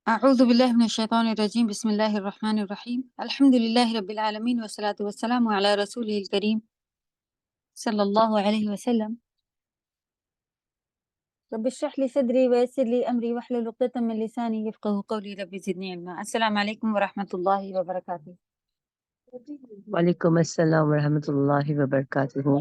أعوذ بالله من الشيطان الرجيم بسم الله الرحمن الرحيم الحمد لله رب العالمين والصلاة والسلام على رسوله الكريم صلى الله عليه وسلم رب اشرح لي صدري ويسر لي أمري واحلل عقدة من لساني يفقهوا قولي رب زدني علما. السلام عليكم ورحمة الله وبركاته. وعلیکم السلام ورحمۃ اللہ وبرکاتہ.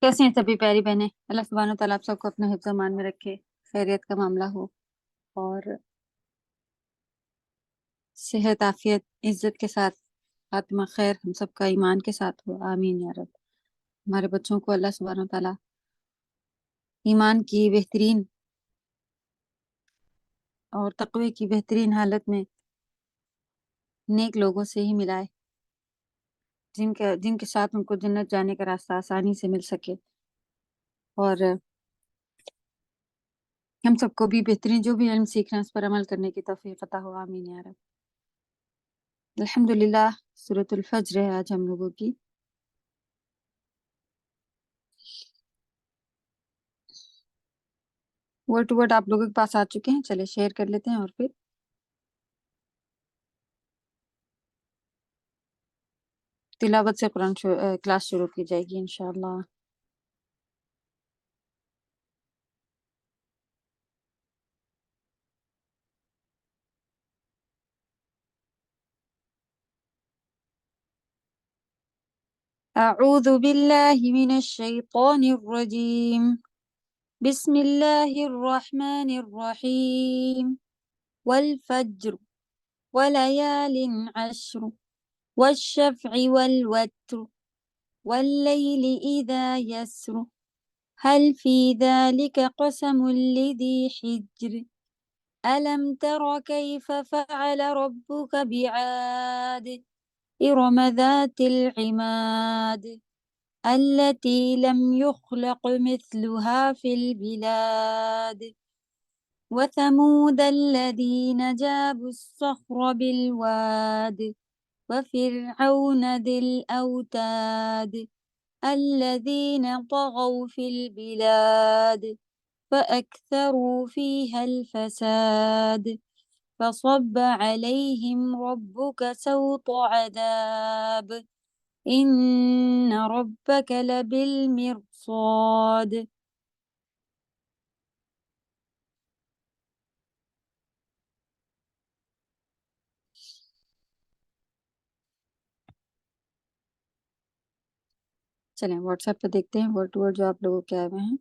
کیسے ہیں سبھی پیاری بہنیں؟ اللہ سبحانہ وتعالیٰ آپ سب کو اپنے حفظ و امان میں رکھے، خیریت کا معاملہ ہو اور صحت عافیت عزت کے ساتھ خاتمہ خیر ہم سب کا ایمان کے ساتھ ہو، آمین یا رب. ہمارے بچوں کو اللہ سبحانہ وتعالیٰ ایمان کی بہترین اور تقوی کی بہترین حالت میں نیک لوگوں سے ہی ملائے، جن کے ساتھ ان کو جنت جانے کا راستہ آسانی سے مل سکے، اور ہم سب کو بھی بہترین جو بھی علم سیکھنا ہے اس پر عمل کرنے کی توفیق عطا ہو، آمین یا رب. الحمدللہ سورۃ الفجر ہے آج ہم لوگوں کی. ورڈ ٹو ورڈ آپ لوگوں کے پاس آ چکے ہیں، چلے شیئر کر لیتے ہیں اور پھر تلاوت سے قرآن کلاس شروع کی جائے گی انشاءاللہ. اعوذ باللہ من الشیطان الرجیم بسم اللہ الرحمن الرحیم والفجر وليال عشر والشفع والوتر والليل إذا يسر هل في ذلك قسم لذي حجر ألم تر كيف فعل ربك بعاد إرم ذات العماد التي لم يخلق مثلها في البلاد وثمود الذين جابوا الصخر بالواد وفرعون ذي الأوتاد الذين طغوا في البلاد فأكثروا فيها الفساد فصب عليهم ربك سوط عذاب إن ربك لبالمرصاد. چلیں واٹس ایپ پہ دیکھتے ہیں ورڈ ٹو ورڈ جو آپ لوگوں کے آئے ہوئے ہیں.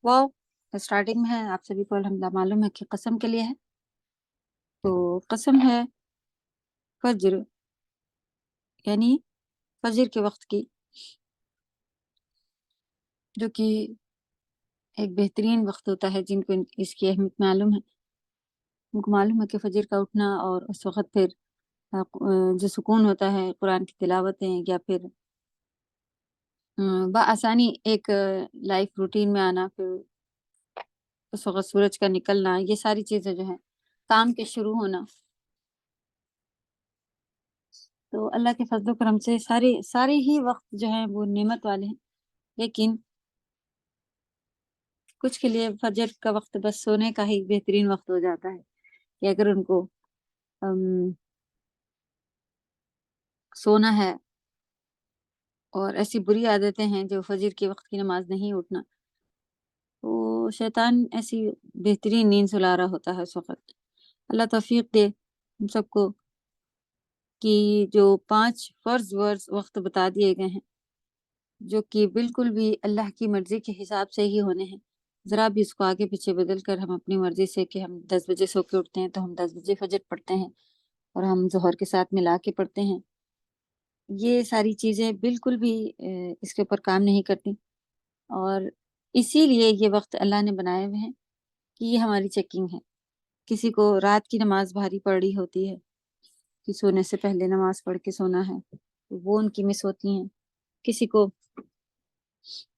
واو، اسٹارٹنگ میں ہے آپ سبھی کو الحمدللہ معلوم ہے کہ قسم کے لیے ہے، تو قسم ہے فجر یعنی فجر کے وقت کی، جو کہ ایک بہترین وقت ہوتا ہے. جن کو اس کی اہمیت معلوم ہے ان کو معلوم ہے کہ فجر کا اٹھنا اور اس وقت پھر جو سکون ہوتا ہے قرآن کی تلاوتیں یا پھر بآسانی ایک لائف روٹین میں آنا، پھر اس وقت سورج کا نکلنا، یہ ساری چیزیں جو ہیں کام کے شروع ہونا، تو اللہ کے فضل و کرم سے سارے ہی وقت جو ہیں وہ نعمت والے ہیں. لیکن کچھ کے لیے فجر کا وقت بس سونے کا ہی بہترین وقت ہو جاتا ہے کہ اگر ان کو سونا ہے اور ایسی بری عادتیں ہیں جو فجر کے وقت کی نماز نہیں اٹھنا، تو شیطان ایسی بہترین نیند سلا رہا ہوتا ہے اس وقت. اللہ توفیق دے ہم سب کو کہ جو 5 فرض وقت بتا دیے گئے ہیں جو کہ بالکل بھی اللہ کی مرضی کے حساب سے ہی ہونے ہیں، ذرا بھی اس کو آگے پیچھے بدل کر ہم اپنی مرضی سے کہ ہم 10 بجے سو کے اٹھتے ہیں تو ہم 10 بجے فجر پڑھتے ہیں اور ہم ظہر کے ساتھ ملا کے پڑھتے ہیں، یہ ساری چیزیں بالکل بھی اس کے اوپر کام نہیں کرتی. اور اسی لیے یہ وقت اللہ نے بنائے ہوئے ہیں کہ یہ ہماری چیکنگ ہے. کسی کو رات کی نماز بھاری پڑ رہی ہوتی ہے کہ سونے سے پہلے نماز پڑھ کے سونا ہے، وہ ان کی مس ہوتی ہیں. کسی کو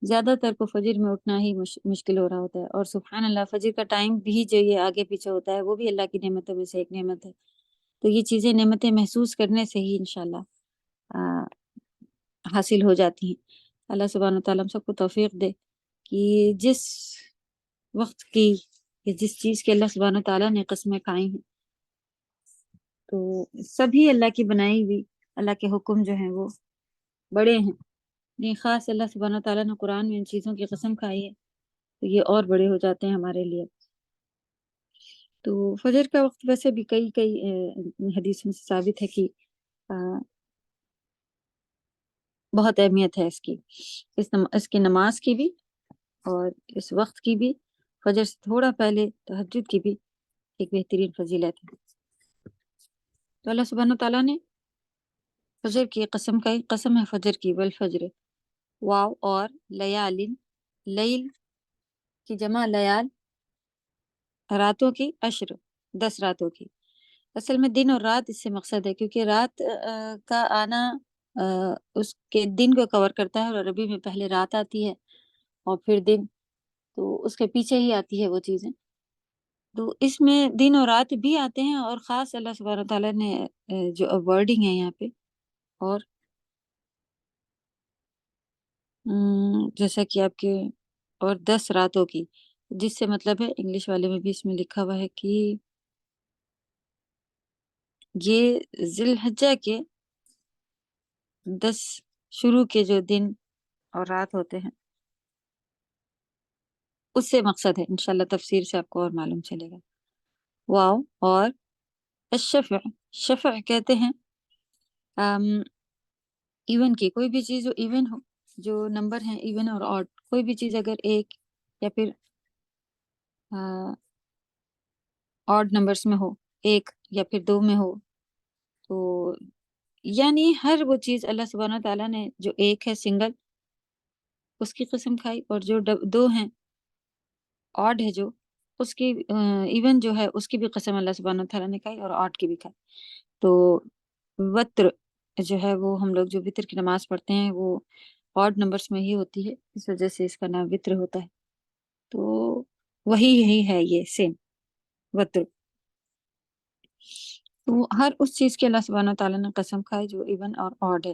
زیادہ تر کو فجر میں اٹھنا ہی مشکل ہو رہا ہوتا ہے، اور سبحان اللہ فجر کا ٹائم بھی جو یہ آگے پیچھے ہوتا ہے وہ بھی اللہ کی نعمتوں میں سے ایک نعمت ہے۔ تو یہ چیزیں نعمتیں محسوس کرنے سے ہی انشاءاللہ حاصل ہو جاتی ہیں۔ اللہ سبحانہ وتعالیٰ ہم سب کو توفیق دے کہ جس وقت کی یا جس چیز کے اللہ سبحانہ وتعالیٰ نے قسمیں کھائی ہیں تو سبھی اللہ کی بنائی ہوئی اللہ کے حکم جو ہیں وہ بڑے ہیں، لیکن خاص اللہ سبحانہ وتعالیٰ نے قرآن میں ان چیزوں کی قسم کھائی ہے تو یہ اور بڑے ہو جاتے ہیں ہمارے لیے۔ تو فجر کا وقت ویسے بھی کئی حدیثوں سے ثابت ہے کہ بہت اہمیت ہے اس کی، اس کی نماز کی بھی اور اس وقت کی بھی، فجر سے تھوڑا پہلے تہجد کی بھی ایک بہترین فضیلت ہے۔ تو اللہ سبحانہ تعالیٰ نے فجر کی قسم کا قسم ہے فجر کی، والفجر واو اور لیالن، لیل کی جمع لیال، راتوں کی، عشر 10 راتوں کی۔ اصل میں دن اور رات اس سے مقصد ہے کیونکہ رات کا آنا اس کے دن کو کور کرتا ہے، اور عربی میں پہلے رات آتی ہے اور پھر دن، تو اس کے پیچھے ہی آتی ہے وہ چیزیں۔ تو اس میں دن اور رات بھی آتے ہیں، اور خاص اللہ سبحانہ تعالیٰ نے جو ورڈنگ ہے یہاں پہ، اور جیسا کہ آپ کے اور 10 راتوں کی، جس سے مطلب ہے انگلش والے میں بھی اس میں لکھا ہوا ہے کہ یہ ذی الحجہ کے 10 شروع کے جو دن اور رات ہوتے ہیں اس سے مقصد ہے، انشاءاللہ تفسیر سے آپ کو اور معلوم چلے گا۔ واو اور الشفع، شفع کہتے ہیں ایون کی، کوئی بھی چیز جو ایون ہو، جو نمبر ہیں ایون اور آڈ، کوئی بھی چیز اگر ایک یا پھر آڈ نمبرز میں ہو، ایک یا پھر 2 میں ہو، تو یعنی ہر وہ چیز اللہ سبحانہ تعالیٰ نے جو ایک ہے سنگل اس کی قسم کھائی، اور جو 2 ہیں آڈ ہے جو اس کی ایون جو ہے اس کی بھی قسم اللہ سبحانہ تعالیٰ نے کھائی، اور آڈ کی بھی کھائی۔ تو وتر جو ہے وہ ہم لوگ جو وتر کی نماز پڑھتے ہیں وہ آڈ نمبرز میں ہی ہوتی ہے، اس وجہ سے اس کا نام وتر ہوتا ہے۔ تو وہی یہی ہے یہ سیم وتر۔ تو ہر اس چیز کے اللہ سبحانہ تعالیٰ نے قسم کھائی جو ایون اور آڈ ہے،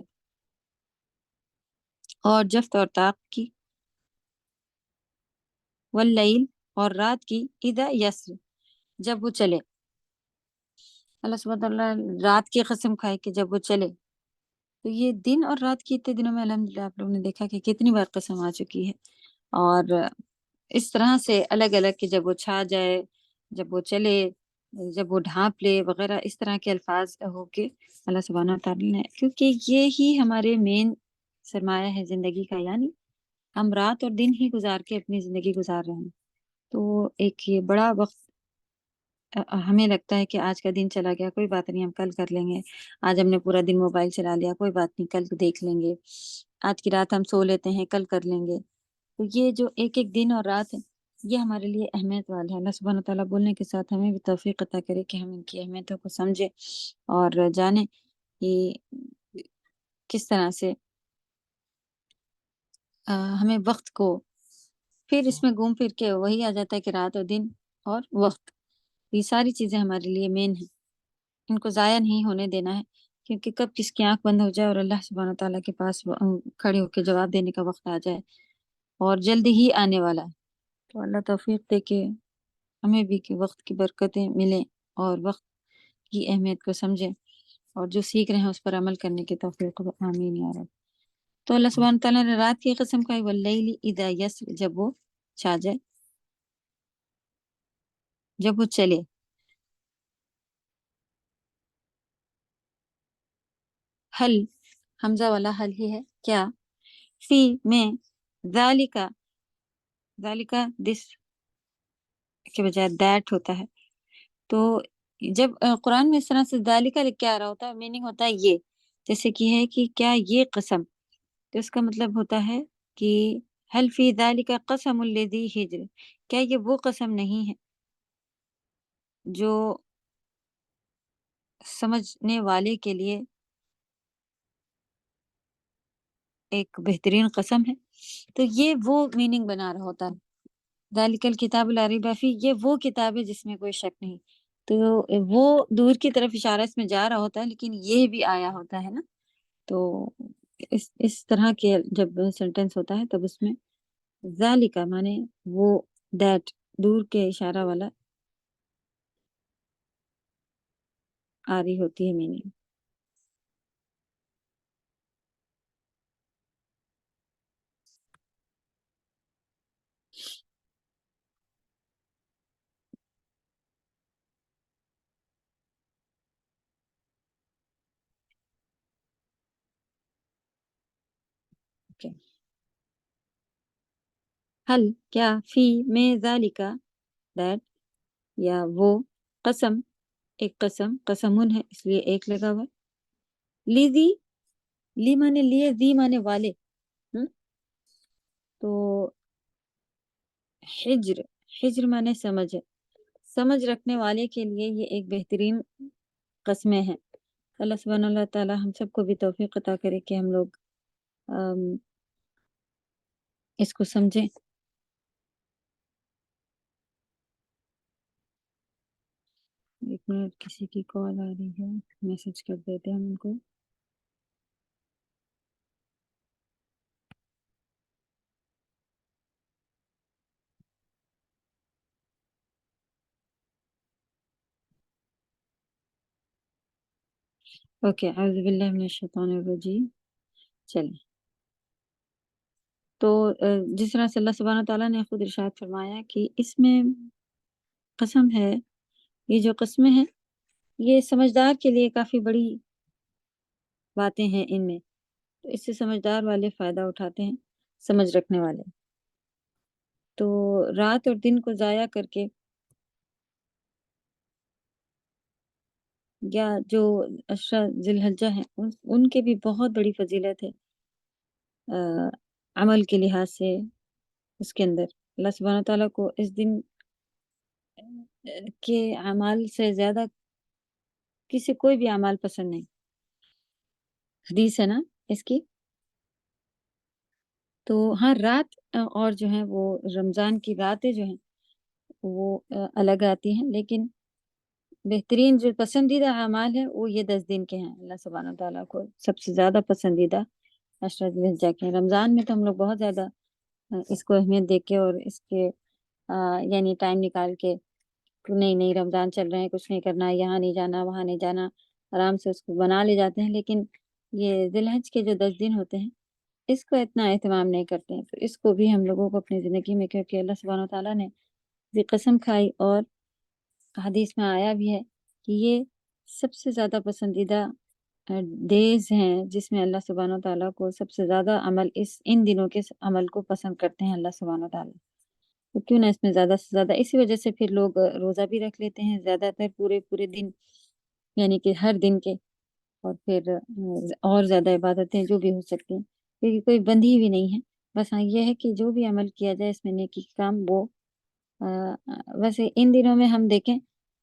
اور جفت اور طاق کی، واللیل اور رات کی، اذا یسر جب وہ چلے، اللہ سبحانہ تعالیٰ رات کی قسم کھائے کہ جب وہ چلے۔ تو یہ دن اور رات کی اتنے دنوں میں الحمدللہ آپ لوگوں نے دیکھا کہ کتنی بار قسم آ چکی ہے، اور اس طرح سے الگ الگ کہ جب وہ چھا جائے، جب وہ چلے، جب وہ ڈھانپ لے وغیرہ، اس طرح کے الفاظ ہو کے اللہ سبحانہ تعالیٰ نے، کیونکہ یہ ہی ہمارے مین سرمایہ ہے زندگی کا، یعنی ہم رات اور دن ہی گزار کے اپنی زندگی گزار رہے ہیں۔ تو ایک یہ بڑا وقت ہمیں لگتا ہے کہ آج کا دن چلا گیا، کوئی بات نہیں ہم کل کر لیں گے، آج ہم نے پورا دن موبائل چلا لیا، کوئی بات نہیں کل دیکھ لیں گے، آج کی رات ہم سو لیتے ہیں کل کر لیں گے۔ تو یہ جو ایک ایک دن اور رات ہے یہ ہمارے لیے اہمیت والا ہے۔ اللہ سبحانہ تعالیٰ بولنے کے ساتھ ہمیں بھی توفیق عطا کرے کہ ہم ان کی اہمیتوں کو سمجھیں اور جانیں کہ کس طرح سے ہمیں وقت کو، پھر اس میں گھوم پھر کے وہی آ جاتا ہے کہ رات اور دن اور وقت، یہ ساری چیزیں ہمارے لیے مین ہیں، ان کو ضائع نہیں ہونے دینا ہے، کیونکہ کب کس کی آنکھ بند ہو جائے اور اللہ سبحانہ تعالیٰ کے پاس کھڑے ہو کے جواب دینے کا وقت آ جائے، اور جلدی ہی آنے والا ہے۔ تو اللہ توفیق دے کہ ہمیں بھی کہ وقت کی برکتیں ملیں اور وقت کی اہمیت کو سمجھیں، اور جو سیکھ رہے ہیں اس پر عمل کرنے کی توفیق دے، آمین یا رب۔ تو اللہ سبحانہ تعالیٰ نے رات کی قسم کھائی، واللیل اذا یسر جب وہ چھا جائے، جب وہ چلے۔ حل حمزہ والا حل ہی ہے کیا، فی میں، ذالکا، ذالکا دس کے بجائے دیٹ ہوتا ہے، تو جب قرآن میں اس طرح سے ذالکا لکھ کے آ رہا ہوتا ہے میننگ ہوتا ہے یہ، جیسے کہ ہے کہ کیا یہ قسم، تو اس کا مطلب ہوتا ہے کہ حل فی ذالکا قسم الذی ہجر، کیا یہ وہ قسم نہیں ہے جو سمجھنے والے کے لیے ایک بہترین قسم ہے، تو یہ وہ میننگ بنا رہا ہوتا ہے۔ ذالک الکتاب لا ریب فیہ، یہ وہ کتاب ہے جس میں کوئی شک نہیں، تو وہ دور کی طرف اشارہ اس میں جا رہا ہوتا ہے، لیکن یہ بھی آیا ہوتا ہے نا، تو اس طرح کے جب سینٹینس ہوتا ہے تب اس میں ذالک مانے وہ، دیٹ دور کے اشارہ والا آ رہی ہوتی ہے میننگ۔ حل کیا، فی میں، ذالکا دیٹ، یا وہ، قسم ایک قسم، قسمن ہے اس لیے ایک لگا ہوا، لی دی، لی مانے لیے، دی مانے والے، تو حجر، حجر مانے سمجھ ہے، سمجھ رکھنے والے کے لیے یہ ایک بہترین قسمیں ہیں۔ اللہ سبحانہ اللہ تعالیٰ ہم سب کو بھی توفیق عطا کرے کہ ہم لوگ اس کو سمجھیں۔ ایک منٹ، کسی کی کال آ رہی ہے، میسج کر دیتے ہیں ہم ان کو۔ اوکے، اعوذ باللہ من الشیطان الرجیم۔ چلیں، تو جس طرح سے اللہ سبحانہ تعالیٰ نے خود ارشاد فرمایا کہ اس میں قسم ہے، یہ جو قسمیں ہیں یہ سمجھدار کے لیے کافی بڑی باتیں ہیں، ان میں تو اس سے سمجھدار والے فائدہ اٹھاتے ہیں، سمجھ رکھنے والے۔ تو رات اور دن کو ضائع کر کے، یا جو عشرہ ذی الحجہ ہیں ان کے بھی بہت بڑی فضیلت ہے عمل کے لحاظ سے۔ اس کے اندر اللہ سبحانہ تعالیٰ کو اس دن کے اعمال سے زیادہ کسی کوئی بھی اعمال پسند نہیں، حدیث ہے نا اس کی۔ تو ہاں، رات اور جو ہیں وہ رمضان کی راتیں جو ہیں وہ الگ آتی ہیں، لیکن بہترین جو پسندیدہ اعمال ہے وہ یہ 10 دن کے ہیں، اللہ سبحانہ تعالیٰ کو سب سے زیادہ پسندیدہ عشرہ ذی الحجہ کے ہیں۔ رمضان میں تو ہم لوگ بہت زیادہ اس کو اہمیت دے کے اور اس کے یعنی ٹائم نکال کے، نہیں رمضان چل رہے ہیں، کچھ نہیں کرنا، یہاں نہیں جانا، وہاں نہیں جانا، آرام سے اس کو بنا لے جاتے ہیں، لیکن یہ ذی الحج کے جو 10 دن ہوتے ہیں اس کو اتنا اہتمام نہیں کرتے ہیں۔ تو اس کو بھی ہم لوگوں کو اپنی زندگی میں، کیونکہ اللہ سبحانہ تعالیٰ نے یہ قسم کھائی اور حدیث میں آیا بھی ہے کہ یہ سب سے زیادہ پسندیدہ ڈیز ہیں جس میں اللہ سبحانہ تعالیٰ کو سب سے زیادہ عمل، ان دنوں کے عمل کو پسند کرتے ہیں اللہ سبحانہ تعالیٰ، تو کیوں نہ اس میں زیادہ سے زیادہ، اسی وجہ سے پھر لوگ روزہ بھی رکھ لیتے ہیں زیادہ تر پورے دن، یعنی کہ ہر دن کے، اور پھر اور زیادہ عبادتیں جو بھی ہو سکتی ہیں، کیونکہ کوئی بندھی بھی نہیں ہے۔ بس ہاں یہ ہے کہ جو بھی عمل کیا جائے اس میں نیکی کا کام، وہ ویسے ان دنوں میں ہم دیکھیں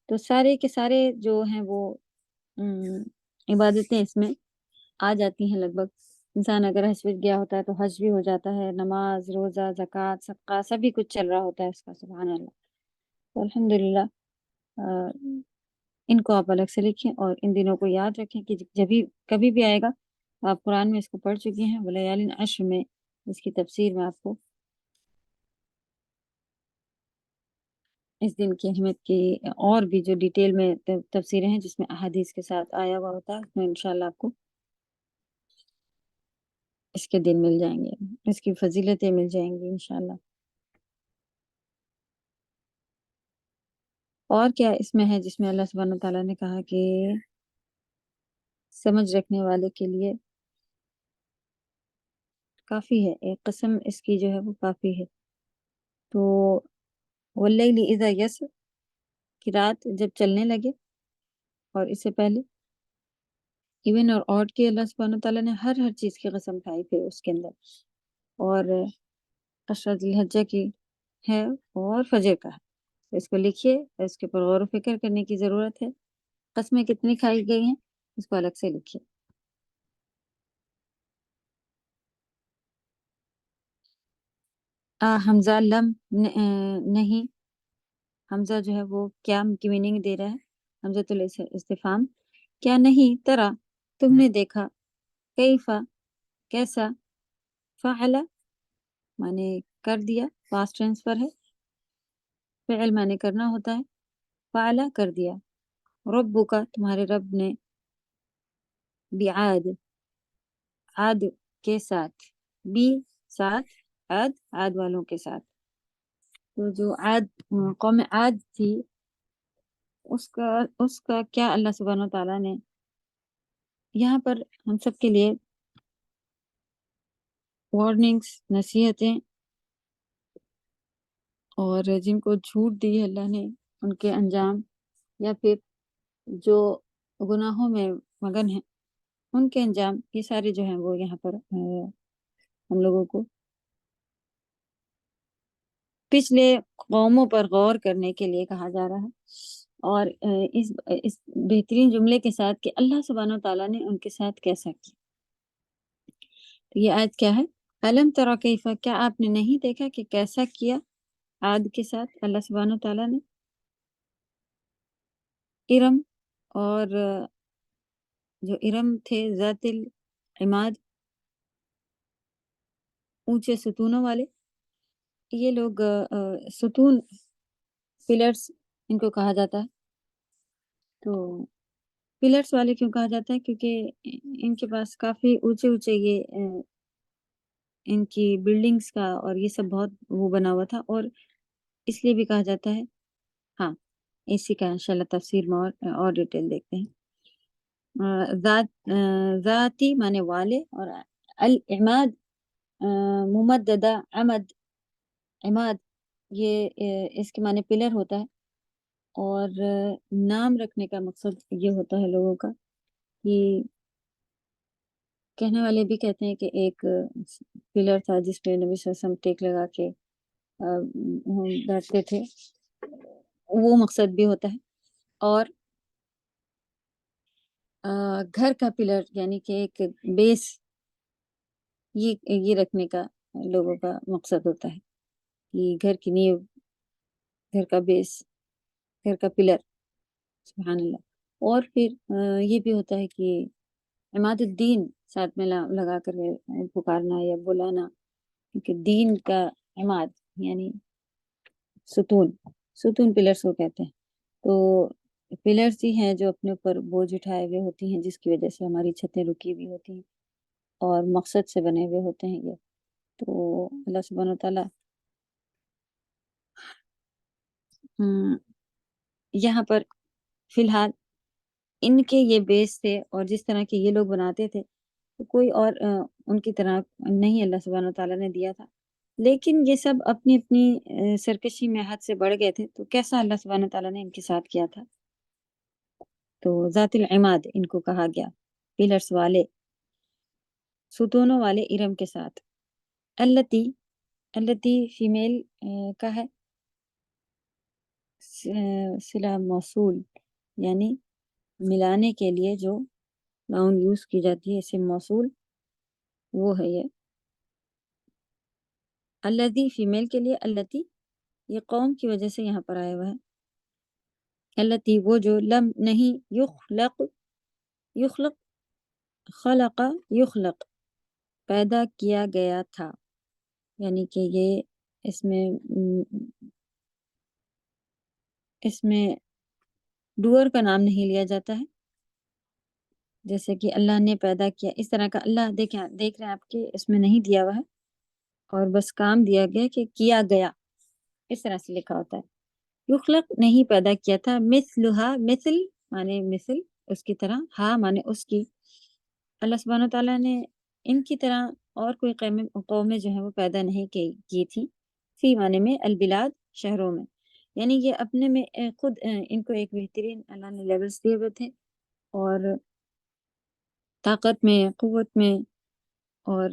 تو سارے کے سارے جو ہیں وہ عبادتیں اس میں آ جاتی ہیں لگ بھگ۔ انسان اگر حج پہ گیا ہوتا ہے تو حج بھی ہو جاتا ہے، نماز، روزہ، زکوٰۃ، صدقہ، سبھی کچھ چل رہا ہوتا ہے اس کا، سبحان اللہ۔ تو الحمدللہ ان کو آپ الگ سے لکھیں اور ان دنوں کو یاد رکھیں کہ کبھی بھی آئے گا، آپ قرآن میں اس کو پڑھ چکی ہیں، ولیال عشر میں اس کی تفسیر میں آپ کو اس دن کی اہمیت کی اور بھی جو ڈیٹیل میں تفسیریں ہیں جس میں احادیث کے ساتھ آیا ہوا ہوتا ہے، اس میں انشاءاللہ آپ کو اس کے دن مل جائیں گے، اس کی فضیلتیں مل جائیں گی انشاءاللہ۔ اور کیا اس میں ہے جس میں اللہ سبحانہ تعالیٰ نے کہا کہ سمجھ رکھنے والے کے لیے کافی ہے، ایک قسم اس کی جو ہے وہ کافی ہے۔ تو واللیل اذا یسر، کی رات جب چلنے لگے، اور اس سے پہلے ایون اور آڈ کے اللہ سبحانہ تعالیٰ نے ہر چیز کی قسم کھائی پھر اس کے اندر، اور عشرہ ذی الحجہ کی ہے اور فجر کا ہے۔ اس کو لکھیے، اس کے اوپر غور و فکر کرنے کی ضرورت ہے، قسمیں کتنی کھائی گئی ہیں اس کو الگ سے لکھیے۔ حمزہ لم نہیں، حمزہ جو ہے وہ کیا کی میننگ دے رہا ہے، حمزۃ الاستفہام، کیا نہیں، ترا تم نے دیکھا، کیفا کیسا، فعلا مانے کر دیا، پاسٹ ٹینس پر ہے، فعل مانے کرنا ہوتا ہے، فعلا کر دیا، ربک تمہارے رب نے، بعاد عاد کے ساتھ، بی ساتھ، عاد والوں کے ساتھ، تو جو عاد قوم عاد تھی اس کا کیا اللہ سبحانہ وتعالیٰ نے یہاں پر ہم سب کے لیے وارننگس، نصیحتیں، اور جن کو چھوٹ دی ہے اللہ نے ان کے انجام، یا پھر جو گناہوں میں مگن ہیں ان کے انجام، یہ سارے جو ہیں وہ یہاں پر ہم لوگوں کو پچھلے قوموں پر غور کرنے کے لیے کہا جا رہا ہے، اور اس بہترین جملے کے ساتھ کہ اللہ سبحانہ وتعالیٰ نے ان کے ساتھ کیسا کیا۔ تو یہ آیت کیا ہے؟ علم تری کیف، کیا آپ نے نہیں دیکھا کہ کیسا کیا عاد کے ساتھ اللہ سبحانہ وتعالیٰ نے، ارم، اور جو ارم تھے ذات العماد، اونچے ستونوں والے، یہ لوگ ستون، پلرز ان کو کہا جاتا ہے۔ تو پلرز والے کیوں کہا جاتا ہے؟ کیونکہ ان کے پاس کافی اونچے اونچے یہ ان کی بلڈنگز کا اور یہ سب بہت وہ بنا ہوا تھا، اور اس لیے بھی کہا جاتا ہے۔ ہاں، اسی کا انشاءاللہ تفسیر میں اور ڈیٹیل دیکھتے ہیں۔ ذاتی مانے والے، اور العماد ممددہ، عماد یہ اس کے معنی پلر ہوتا ہے، اور نام رکھنے کا مقصد یہ ہوتا ہے لوگوں کا کہ کہنے والے بھی کہتے ہیں کہ ایک پلر تھا جس پہ نبی صلی اللہ علیہ وسلم ٹیک لگا کے بیٹھتے تھے، وہ مقصد بھی ہوتا ہے۔ اور گھر کا پلر یعنی کہ ایک بیس، یہ رکھنے کا لوگوں کا مقصد ہوتا ہے کہ گھر کی نیو، گھر کا بیس، گھر کا پلر، سبحان اللہ۔ اور پھر یہ بھی ہوتا ہے کہ عماد الدین ساتھ میں لگا کر پکارنا یا بلانا، کیونکہ دین کا عماد یعنی ستون پلرز کو کہتے ہیں۔ تو پلرز ہی ہیں جو اپنے اوپر بوجھ اٹھائے ہوئے ہوتی ہیں، جس کی وجہ سے ہماری چھتیں رکی ہوئی ہوتی ہیں اور مقصد سے بنے ہوئے ہوتے ہیں یہ۔ تو اللہ سبحانہ وتعالیٰ یہاں پر فی الحال ان کے یہ بیس تھے، اور جس طرح کے یہ لوگ بناتے تھے تو کوئی اور ان کی طرح نہیں اللہ سبحانہ وتعالیٰ نے دیا تھا، لیکن یہ سب اپنی اپنی سرکشی میں حد سے بڑھ گئے تھے، تو کیسا اللہ سبحانہ وتعالیٰ نے ان کے ساتھ کیا تھا۔ تو ذات العماد ان کو کہا گیا، پلرز والے، ستونوں والے ارم کے ساتھ۔ التی فیمیل کا ہے، صلہ موصول یعنی ملانے کے لیے جو ناؤن یوز کی جاتی ہے، اسم موصول وہ ہے یہ۔ الذی فیمیل کے لیے، التی یہ قوم کی وجہ سے یہاں پر آیا ہوا ہے۔ التی وہ جو، لم نہیں، یخلق خلق یخلق پیدا کیا گیا تھا، یعنی کہ یہ اس میں ڈوئر کا نام نہیں لیا جاتا ہے، جیسے کہ اللہ نے پیدا کیا، اس طرح کا اللہ دیکھ رہے ہیں آپ کے اس میں نہیں دیا ہوا ہے، اور بس کام دیا گیا کہ کیا گیا، اس طرح سے لکھا ہوتا ہے۔ یخلق نہیں پیدا کیا تھا، مثلھا مثل مانے مثل اس کی طرح، ہا مانے اس کی، اللہ سبحانہ تعالیٰ نے ان کی طرح اور کوئی قومیں جو ہیں وہ پیدا نہیں کی تھی، فی مانے میں البلاد شہروں میں، یعنی یہ اپنے میں خود ان کو ایک بہترین اللہ نے لیولز دیے ہوئے تھے، اور طاقت میں، قوت میں، اور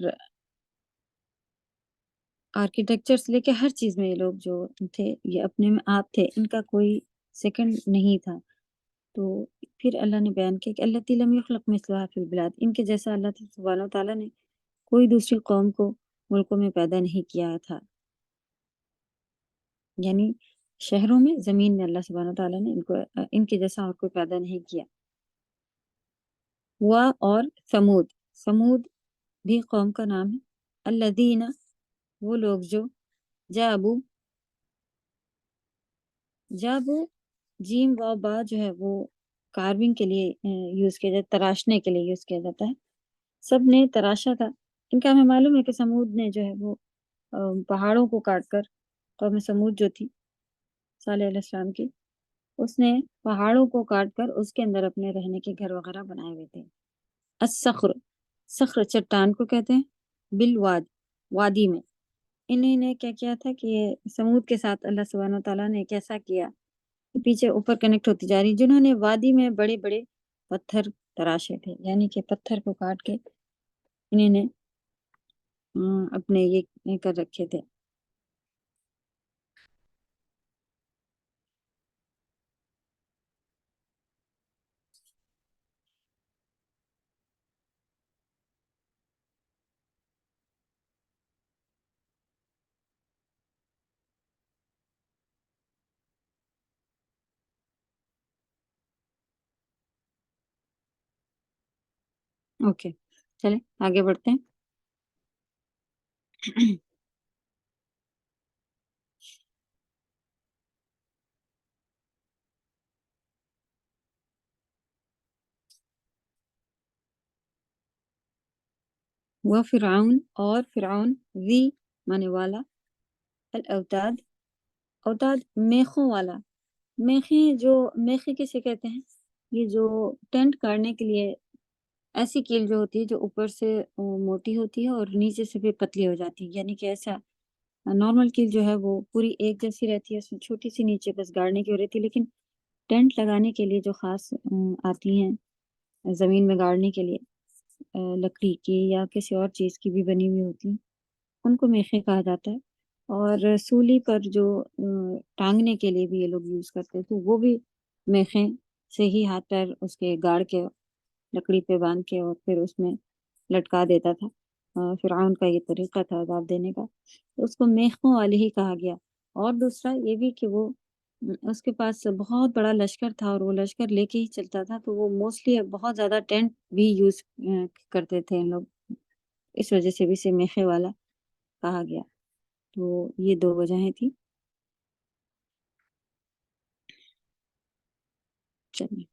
آرکیٹیکچر سے لے کے ہر چیز میں یہ لوگ جو تھے یہ اپنے میں آپ تھے، ان کا کوئی سیکنڈ نہیں تھا۔ تو پھر اللہ نے بیان کیا کہ التی لم یخلق مثلھا فی البلاد، ان کے جیسا اللہ سبحانہ وتعالیٰ نے کوئی دوسری قوم کو ملکوں میں پیدا نہیں کیا تھا۔ یعنی شہروں میں، زمین میں اللہ سبحانہ تعالیٰ نے ان کے جیسا اور کوئی پیدا نہیں کیا۔ اور ثمود، ثمود بھی قوم کا نام ہے۔ الذین، وہ لوگ جو جابو، جیم و با جو ہے وہ کارونگ کے لیے یوز کیا جاتا، تراشنے کے لیے یوز کیا جاتا ہے۔ سب نے تراشا تھا۔ ان کا ہمیں معلوم ہے کہ سمود نے جو ہے وہ پہاڑوں کو کاٹ کر، قوم سمود جو تھی صالح علیہ السلام کی، اس نے پہاڑوں کو کاٹ کر اس کے اندر اپنے رہنے کے گھر وغیرہ بنائے ہوئے تھے۔ الصخر، صخر چٹان کو کہتے ہیں، بالواد، وادی میں۔ انہیں نے کیا کیا تھا کہ سمود کے ساتھ اللہ سبحانہ تعالیٰ نے کیسا کیا، پیچھے اوپر کنیکٹ ہوتی جا رہی، جنہوں نے وادی میں بڑے بڑے پتھر تراشے تھے، یعنی کہ پتھر کو کاٹ کے انہیں نے اپنے یہ کر رکھے تھے۔ اوکے، چلیں آگے بڑھتے ہیں۔ وہ فرعون، اور فرعون، ذی مانے والا، الاوتاد، اوتاد میخوں والا۔ میخیں، جو میخیں کسے کہتے ہیں؟ یہ جو ٹینٹ کرنے کے لیے ایسی کیل جو ہوتی ہے جو اوپر سے موٹی ہوتی ہے اور نیچے سے بھی پتلی ہو جاتی ہے، یعنی کہ ایسا نارمل کیل جو ہے وہ پوری ایک جیسی رہتی ہے، اس میں چھوٹی سی نیچے بس گاڑنے کی ہو رہتی ہے، لیکن ٹینٹ لگانے کے لیے جو خاص آتی ہیں زمین میں گاڑنے کے لیے، لکڑی کی یا کسی اور چیز کی بھی بنی ہوئی ہوتی ہیں، ان کو میخیں کہا جاتا ہے۔ اور سولی پر جو ٹانگنے کے لیے بھی یہ لوگ یوز کرتے تھے، وہ بھی میخیں سے ہی ہاتھ پیر اس کے گاڑ کے لکڑی پہ باندھ کے اور پھر اس میں لٹکا دیتا تھا۔ فرعون کا یہ طریقہ تھا عذاب دینے کا، تو اس کو میخوں والے ہی کہا گیا۔ اور دوسرا یہ بھی کہ وہ اس کے پاس بہت بڑا لشکر تھا اور وہ لشکر لے کے ہی چلتا تھا، تو وہ موسٹلی بہت زیادہ ٹینٹ بھی یوز کرتے تھے ان لوگ، اس وجہ سے بھی اسے میخے والا کہا گیا۔ تو یہ دو وجہیں تھی۔ چلیے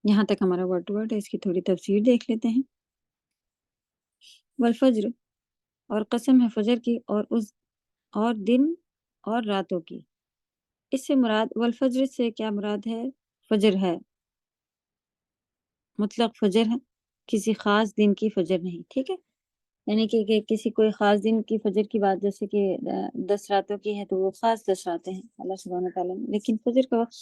یہاں تک ہمارا ورڈ ٹو ورڈ ہے، اس کی تھوڑی تفسیر دیکھ لیتے ہیں۔ والفجر، اور قسم ہے فجر کی، اور دن اور راتوں کی۔ اس سے مراد، والفجر سے کیا مراد ہے؟ فجر ہے، مطلق فجر ہے، کسی خاص دن کی فجر نہیں، ٹھیک ہے؟ یعنی کہ کسی کوئی خاص دن کی فجر کی بات، جیسے کہ 10 راتوں کی ہے تو وہ خاص 10 راتیں ہیں اللہ سبحانہ تعالیٰ نے، لیکن فجر کا وقت،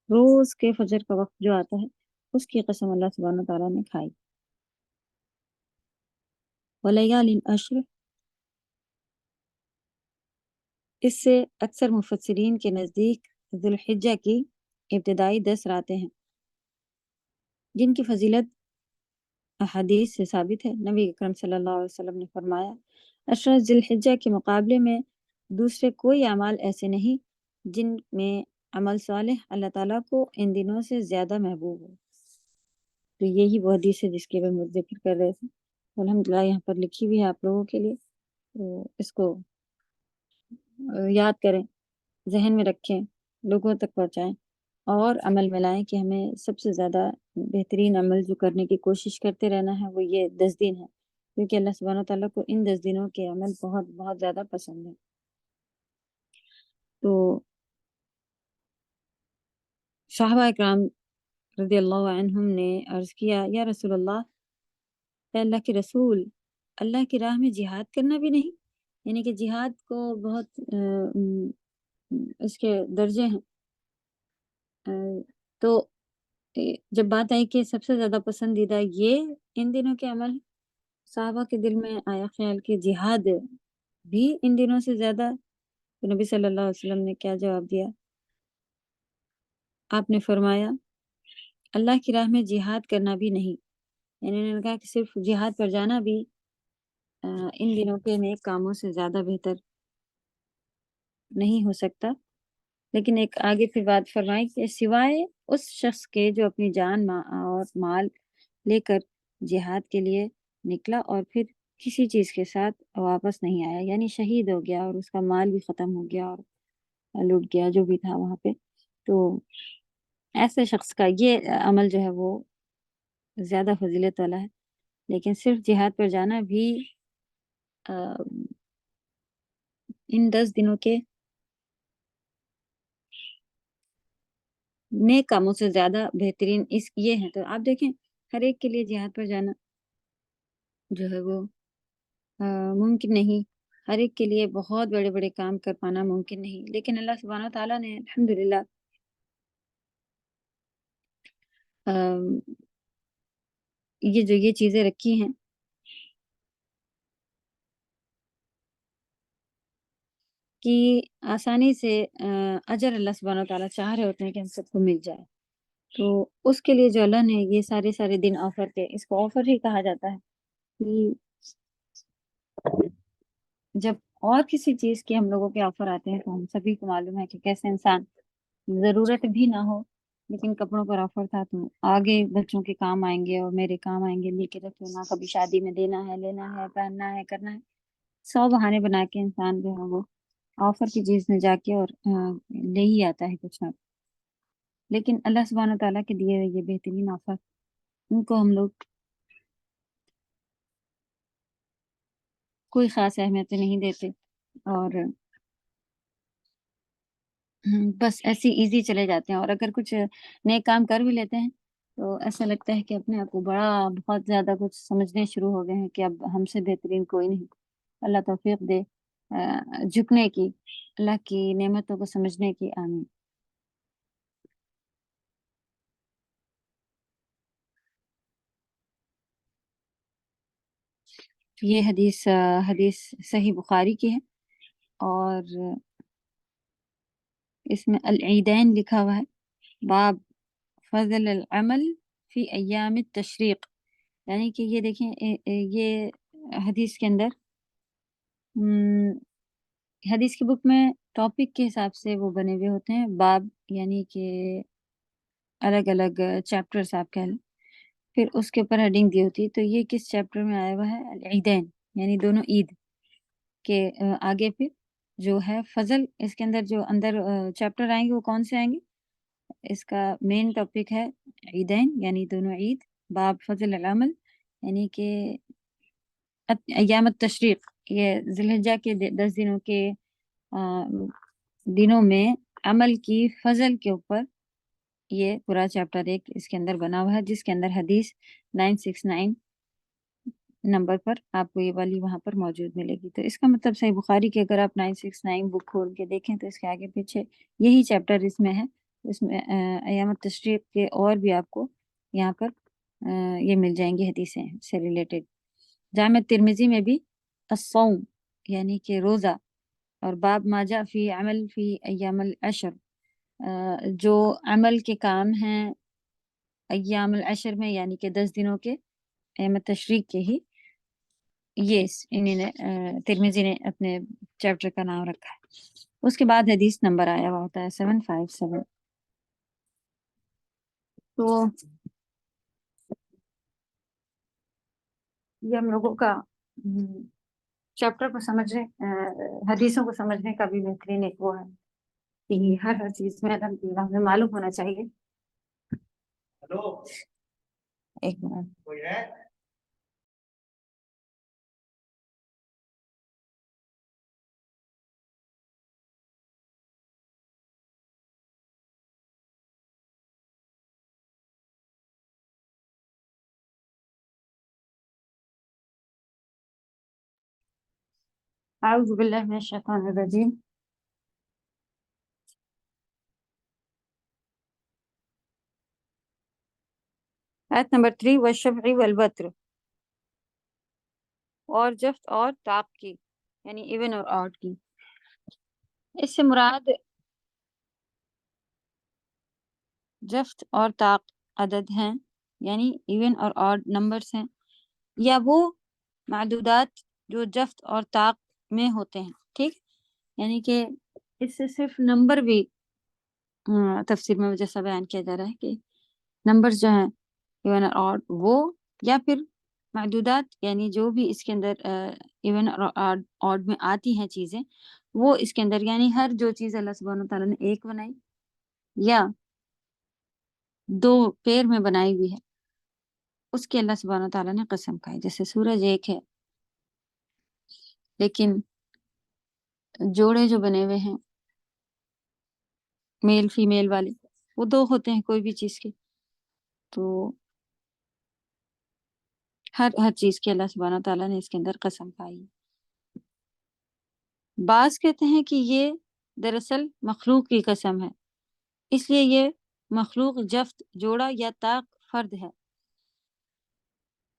روز کے فجر کا وقت جو آتا ہے، اس کی قسم اللہ سبحانہ تعالیٰ نے کھائی۔ وَلَيَالٍ عَشْرٍ، اس سے اکثر مفسرین کے نزدیک ذوالحجہ کی ابتدائی 10 راتیں ہیں، جن کی فضیلت احادیث سے ثابت ہے۔ نبی اکرم صلی اللہ علیہ وسلم نے فرمایا، عشرہ ذی الحجہ کے مقابلے میں دوسرے کوئی اعمال ایسے نہیں جن میں عمل صالح اللہ تعالیٰ کو ان دنوں سے زیادہ محبوب ہو۔ تو یہی وہ حدیث ہے جس کے ہم ذکر کر رہے تھے، الحمدللہ یہاں پر لکھی ہوئی ہے آپ لوگوں کے لیے، تو اس کو یاد کریں، ذہن میں رکھیں، لوگوں تک پہنچائیں اور عمل میں لائیں کہ ہمیں سب سے زیادہ بہترین عمل جو کرنے کی کوشش کرتے رہنا ہے وہ یہ 10 دن ہے، کیونکہ اللہ سبحانہ تعالیٰ کو ان 10 دنوں کے عمل بہت بہت زیادہ پسند ہے۔ تو صحابہ اکرام رضی اللہ عنہم نے عرض کیا، یا رسول اللہ، اے اللہ کے رسول، اللہ کی راہ میں جہاد کرنا بھی نہیں؟ یعنی کہ جہاد کو بہت اس کے درجے ہیں، تو جب بات آئی کہ سب سے زیادہ پسندیدہ یہ ان دنوں کے عمل، صحابہ کے دل میں آیا خیال کہ جہاد بھی ان دنوں سے زیادہ، تو نبی صلی اللہ علیہ وسلم نے کیا جواب دیا؟ آپ نے فرمایا، اللہ کی راہ میں جہاد کرنا بھی نہیں، یعنی انہوں نے کہا کہ صرف جہاد پر جانا بھی ان دنوں کے نیک کاموں سے زیادہ بہتر نہیں ہو سکتا، لیکن ایک آگے پھر بات فرمائی کہ سوائے اس شخص کے جو اپنی جان اور مال لے کر جہاد کے لیے نکلا اور پھر کسی چیز کے ساتھ واپس نہیں آیا، یعنی شہید ہو گیا اور اس کا مال بھی ختم ہو گیا اور لٹ گیا جو بھی تھا وہاں پہ، تو ایسے شخص کا یہ عمل جو ہے وہ زیادہ فضیلت والا ہے۔ لیکن صرف جہاد پر جانا بھی ان 10 دنوں کے نیک کاموں سے زیادہ بہترین یہ ہے۔ تو آپ دیکھیں ہر ایک کے لیے جہاد پر جانا جو ہے وہ ممکن نہیں، ہر ایک کے لیے بہت بڑے بڑے کام کر پانا ممکن نہیں، لیکن اللہ سبحانہ و تعالیٰ نے الحمدللہ یہ چیزیں رکھی ہیں کہ آسانی سے اجر اللہ سبحانہ و تعالیٰ چاہ رہے ہوتے ہیں کہ ہم سب کو مل جائے، تو اس کے لیے جو اللہ نے یہ سارے دن آفر کے، اس کو آفر ہی کہا جاتا ہے کہ جب اور کسی چیز کے ہم لوگوں کے آفر آتے ہیں تو ہم سبھی کو معلوم ہے کہ کیسے انسان ضرورت بھی نہ ہو لیکن کپڑوں پر آفر تھا تو آگے بچوں کے کام آئیں گے اور میرے کام آئیں گے، لے کے رکھو نا، کبھی شادی میں دینا ہے، لینا ہے، پہننا ہے، کرنا ہے، 100 بہانے بنا کے انسان جو ہے وہ آفر کی چیز میں جا کے اور لے ہی آتا ہے کچھ نہ، لیکن اللہ سبحانہ تعالیٰ کے دیے یہ بہترین آفر ان کو ہم لوگ کوئی خاص اہمیت نہیں دیتے اور بس ایسے ایزی چلے جاتے ہیں، اور اگر کچھ نئے کام کر بھی لیتے ہیں تو ایسا لگتا ہے کہ اپنے آپ کو بڑا بہت زیادہ کچھ سمجھنے شروع ہو گئے ہیں کہ اب ہم سے بہترین کوئی نہیں۔ اللہ توفیق دے جھکنے کی، اللہ کی نعمتوں کو سمجھنے کی، آمین۔ یہ حدیث صحیح بخاری کی ہے اور اس میں العیدین لکھا ہوا ہے، باب فضل العمل فی ایام التشریق، یعنی کہ یہ دیکھیں یہ حدیث کے اندر حدیث کی بک میں ٹاپک کے حساب سے وہ بنے ہوئے ہوتے ہیں باب، یعنی کہ الگ الگ چیپٹرز آپ کہہ لیں، پھر اس کے اوپر ہیڈنگ دی ہوتی ہے، تو یہ کس چیپٹر میں آیا ہوا ہے؟ العیدین، یعنی دونوں عید کے آگے پھر جو ہے فضل، اس کے اندر جو اندر چیپٹر آئیں گے وہ کون سے آئیں گے؟ اس کا مین ٹاپک ہے عیدین یعنی دونوں عید، باب فضل العمل یعنی کہ ایام التشریق، یہ ذی الحجہ کے 10 دنوں کے دنوں میں عمل کی فضل کے اوپر یہ پورا چیپٹر ایک اس کے اندر بنا ہوا ہے، جس کے اندر حدیث 969 نمبر پر آپ کو یہ والی وہاں پر موجود ملے گی۔ تو اس کا مطلب صحیح بخاری کی اگر آپ 969 بک کھول کے دیکھیں تو اس کے آگے پیچھے یہی چیپٹر اس میں ہے، اس میں ایام التشریق کے اور بھی آپ کو یہاں پر یہ مل جائیں گی حدیثیں سے ریلیٹڈ۔ جامع ترمذی میں بھی الصوم یعنی کہ روزہ، اور باب ما جاء فی عمل فی ایام العشر، جو عمل کے کام ہیں ایام العشر میں یعنی کہ 10 دنوں کے ایام تشریق کے ہی، یہ انہوں نے ترمذی نے اپنے چیپٹر کا نام رکھا ہے۔ اس کے بعد حدیث نمبر آیا ہوا ہوتا ہے 757۔ تو یہ ہم لوگوں کا چیپٹر کو سمجھنے حدیثوں کو سمجھنے کا بھی بہترین ایک وہ ہے کہ ہر چیز میں الحمدللہ ہمیں معلوم ہونا چاہیے۔ ایک منٹ، اعوذ باللہ من الشیطان الرجیم۔ آیت نمبر 3، والشفع والوتر، اور جفت اور طاق کی، یعنی ایون اور آڈ کی۔ اس سے مراد جفت اور طاق عدد ہیں، یعنی ایون اور آڈ نمبرز ہیں، یا وہ معدودات جو جفت اور طاق میں ہوتے ہیں، ٹھیک، یعنی کہ اس سے صرف نمبر بھی تفسیر میں جیسا بیان کیا جا رہا ہے کہ نمبرز جو ہیں ایون اور آڈ وہ، یا پھر معدودات یعنی جو بھی اس کے اندر ایون اور آڈ میں آتی ہیں چیزیں، وہ اس کے اندر یعنی ہر جو چیز اللہ سبحانہ وتعالیٰ نے ایک بنائی یا دو پیر میں بنائی ہوئی ہے، اس کی اللہ سبحانہ وتعالیٰ نے قسم کھائی. جیسے سورج ایک ہے لیکن جوڑے جو بنے ہوئے ہیں میل فیمیل والے وہ دو ہوتے ہیں کوئی بھی چیز کے، تو ہر چیز کی اللہ سبحانہ وتعالیٰ نے اس کے اندر قسم کھائی. بعض کہتے ہیں کہ یہ دراصل مخلوق کی قسم ہے، اس لیے یہ مخلوق جفت جوڑا یا طاق فرد ہے،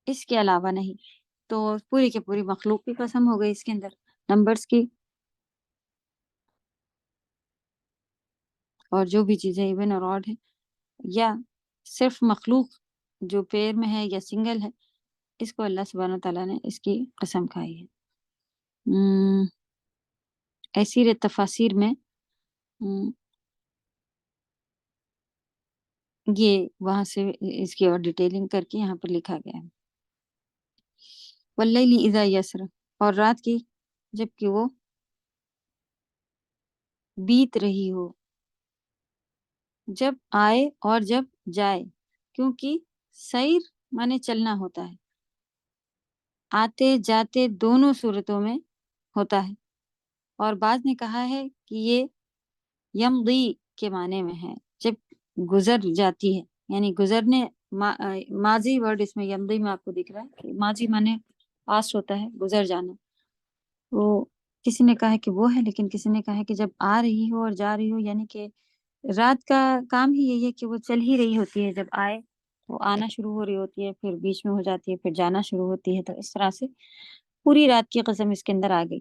اس کے علاوہ نہیں. تو پوری کی پوری مخلوق کی قسم ہو گئی اس کے اندر نمبرز کی، اور جو بھی چیزیں ایون اور آڈ ہے، یا صرف مخلوق جو پیر میں ہے یا سنگل ہے، اس کو اللہ سبحانہ تعالیٰ نے اس کی قسم کھائی ہے. ایسی تفاسیر میں یہ وہاں سے اس کی اور ڈیٹیلنگ کر کے یہاں پر لکھا گیا ہے. واللیل اذا یسر، اور رات کی جب کہ وہ بیت رہی ہو، جب آئے اور جب جائے، کیونکہ سیر مانے چلنا ہوتا ہے، آتے جاتے دونوں صورتوں میں ہوتا ہے. اور بعض نے کہا ہے کہ یہ یمضی کے معنی میں ہے، جب گزر جاتی ہے، یعنی گزرنے ماضی ورڈ اس میں یمضی میں آپ کو دکھ رہا ہے کہ ماضی مانے پاسٹ ہوتا ہے، گزر جانا. وہ کسی نے کہا ہے کہ وہ ہے، لیکن کسی نے کہا ہے کہ جب آ رہی ہو اور جا رہی ہو، یعنی کہ رات کا کام ہی یہی ہے کہ وہ چل ہی رہی ہوتی ہے، جب آئے وہ آنا شروع ہو رہی ہوتی ہے، پھر بیچ میں ہو جاتی ہے، پھر جانا شروع ہوتی ہے. تو اس طرح سے پوری رات کی قسم اس کے اندر آ گئی.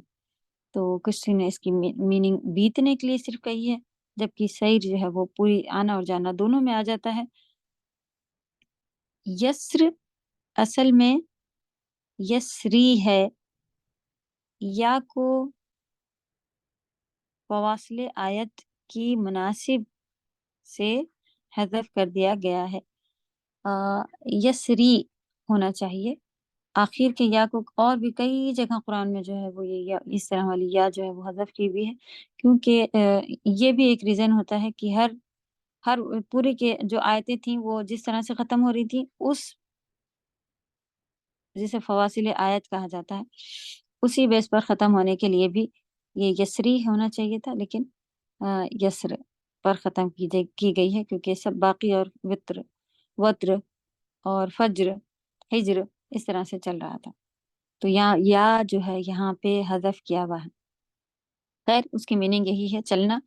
تو کسی نے اس کی میننگ بیتنے کے لیے صرف کہی ہے، جبکہ سیر جو ہے وہ پوری آنا اور جانا دونوں میں آ جاتا ہے. یسر اصل میں یسری ہے، یا کو فواصل آیت کی مناسب سے حذف کر دیا گیا ہے. یسری ہونا چاہیے آخر کے یا کو. اور بھی کئی جگہ قرآن میں جو ہے وہ یہ یا اس طرح والی یا جو ہے وہ حذف کی بھی ہے، کیونکہ یہ بھی ایک ریزن ہوتا ہے کہ ہر پورے کے جو آیتیں تھیں وہ جس طرح سے ختم ہو رہی تھی، اس جسے فواصل آیت کہا جاتا ہے، اسی بیس پر ختم ہونے کے لیے بھی یہ یسری ہونا چاہیے تھا، لیکن یسر پر ختم کی گئی ہے، کیونکہ سب باقی اور وتر اور فجر ہجر اس طرح سے چل رہا تھا. تو یہاں یا جو ہے یہاں پہ حذف کیا ہوا ہے. خیر اس کی میننگ یہی ہے چلنا.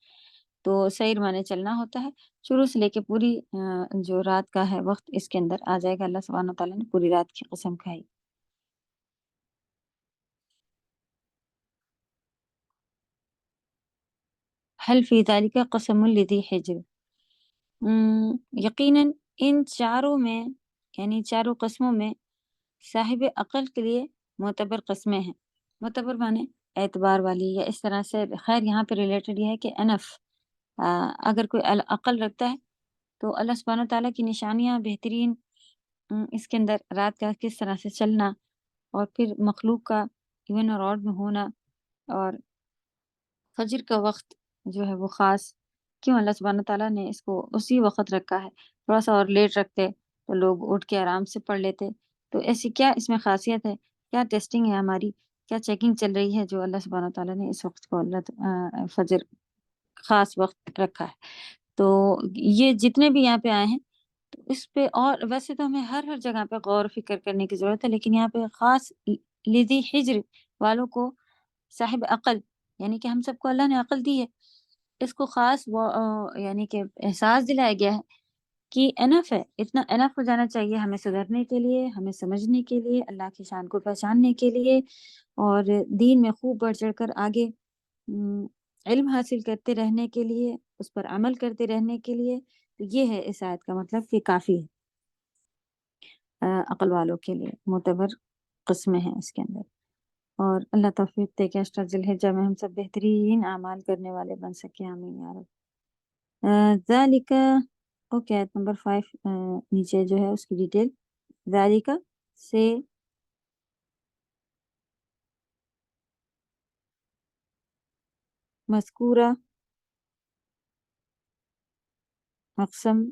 تو سیر مانے چلنا ہوتا ہے، شروع سے لے کے پوری جو رات کا ہے وقت اس کے اندر آ جائے گا. اللہ سبحانہ تعالیٰ نے پوری رات کی قسم کھائی. حل فی ذالک قسم لذی حجر، یقیناً ان چاروں میں یعنی چاروں قسموں میں صاحب عقل کے لیے معتبر قسمیں ہیں. معتبر مانے اعتبار والی یا اس طرح سے. خیر یہاں پہ ریلیٹڈ یہ ہے کہ انف اگر کوئی عقل رکھتا ہے تو اللہ سبحانہ تعالیٰ کی نشانیاں بہترین اس کے اندر رات کا کس طرح سے چلنا، اور پھر مخلوق کا ایون اور آڈ میں ہونا، اور فجر کا وقت جو ہے وہ خاص کیوں اللہ سبحانہ تعالیٰ نے اس کو اسی وقت رکھا ہے. تھوڑا سا اور لیٹ رکھتے تو لوگ اٹھ کے آرام سے پڑھ لیتے. تو ایسی کیا اس میں خاصیت ہے، کیا ٹیسٹنگ ہے ہماری، کیا چیکنگ چل رہی ہے جو اللہ سبحانہ تعالیٰ نے اس وقت کو فجر خاص وقت رکھا ہے. تو یہ جتنے بھی یہاں پہ آئے ہیں تو اس پہ، اور ویسے تو ہمیں ہر جگہ پہ غور و فکر کرنے کی ضرورت ہے، لیکن یہاں پہ خاص لذی حجر والوں کو صاحب عقل، یعنی کہ ہم سب کو اللہ نے عقل دی ہے، اس کو خاص یعنی کہ احساس دلایا گیا ہے کہ انف ہے، اتنا انف ہو جانا چاہیے ہمیں سدھرنے کے لیے، ہمیں سمجھنے کے لیے، اللہ کی شان کو پہچاننے کے لیے، اور دین میں خوب بڑھ چڑھ کر آگے علم حاصل کرتے رہنے کے لیے، اس پر عمل کرتے رہنے کے لیے. تو یہ ہے اس آیت کا مطلب کہ کافی ہے عقل والوں کے لیے، معتبر قسمیں ہیں اس کے اندر. اور اللہ توفیق دے کہ اشرا ذوالحجہ میں ہم سب بہترین اعمال کرنے والے بن سکے، آمین یا رب۔ ذالک، اوکے، آیت نمبر 5 نیچے جو ہے اس کی ڈیٹیل، ذالک سے مذکورہ اقسم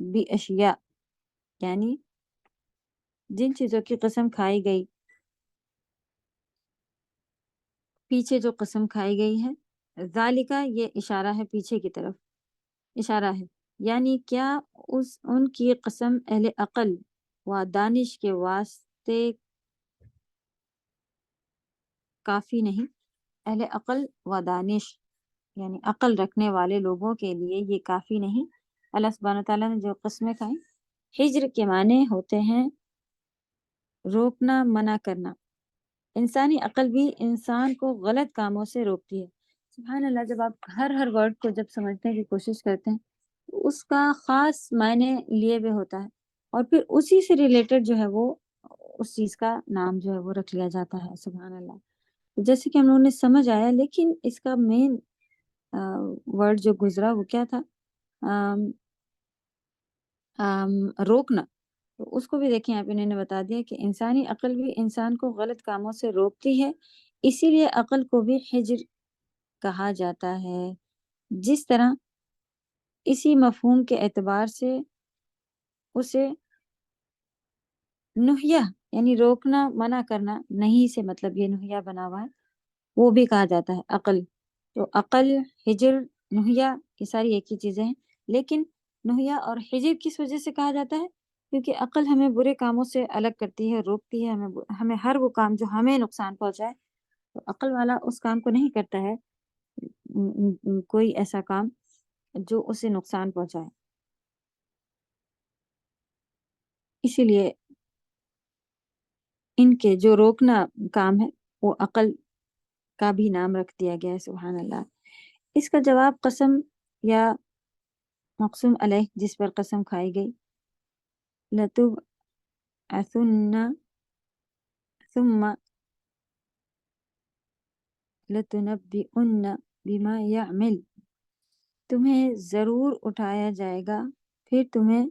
بھی اشیاء، یعنی جن چیزوں کی قسم کھائی گئی، پیچھے جو قسم کھائی گئی ہے، ذالکہ یہ اشارہ ہے پیچھے کی طرف، اشارہ ہے، یعنی کیا ان کی قسم اہل عقل و دانش کے واسطے کافی نہیں؟ اہل عقل و دانش یعنی عقل رکھنے والے لوگوں کے لیے یہ کافی نہیں؟ اللہ سبحانہ تعالیٰ نے جو قسمیں کھائیں، ہجر کے معنی ہوتے ہیں روکنا، منع کرنا۔ انسانی عقل بھی انسان کو غلط کاموں سے روکتی ہے۔ سبحان اللہ، جب آپ ہر ورڈ کو جب سمجھنے کی کوشش کرتے ہیں تو اس کا خاص معنی لیے ہوئے ہوتا ہے، اور پھر اسی سے ریلیٹڈ جو ہے وہ اس چیز کا نام جو ہے وہ رکھ لیا جاتا ہے۔ سبحان اللہ، جیسے کہ ہم لوگوں نے سمجھ آیا، لیکن اس کا مین ورڈ جو گزرا وہ کیا تھا؟ روکنا۔ تو اس کو بھی دیکھیں، آپ انہوں نے بتا دیا کہ انسانی عقل بھی انسان کو غلط کاموں سے روکتی ہے، اسی لیے عقل کو بھی حجر کہا جاتا ہے۔ جس طرح اسی مفہوم کے اعتبار سے اسے نہیہ یعنی روکنا، منع کرنا، نہیں سے مطلب یہ نہیہ بنا ہوا ہے، وہ بھی کہا جاتا ہے عقل۔ تو عقل، ہجر، نہیہ، یہ ساری ایک ہی چیزیں ہیں، لیکن نہیہ اور ہجر کس وجہ سے کہا جاتا ہے؟ کیونکہ عقل ہمیں برے کاموں سے الگ کرتی ہے، روکتی ہے، ہمیں ہر وہ کام جو ہمیں نقصان پہنچائے، تو عقل والا اس کام کو نہیں کرتا ہے، کوئی ایسا کام جو اسے نقصان پہنچائے۔ اسی لیے ان کے جو روکنا کام ہے وہ عقل کا بھی نام رکھ دیا گیا ہے۔ سبحان اللہ۔ اس کا جواب قسم یا مقسوم علیہ جس پر قسم کھائی گئی، لَتُبْعَثُنَّ ثُمَّ لَتُنَبِّئُنَّ بِمَا يَعْمَلُ، تمہیں ضرور اٹھایا جائے گا، پھر تمہیں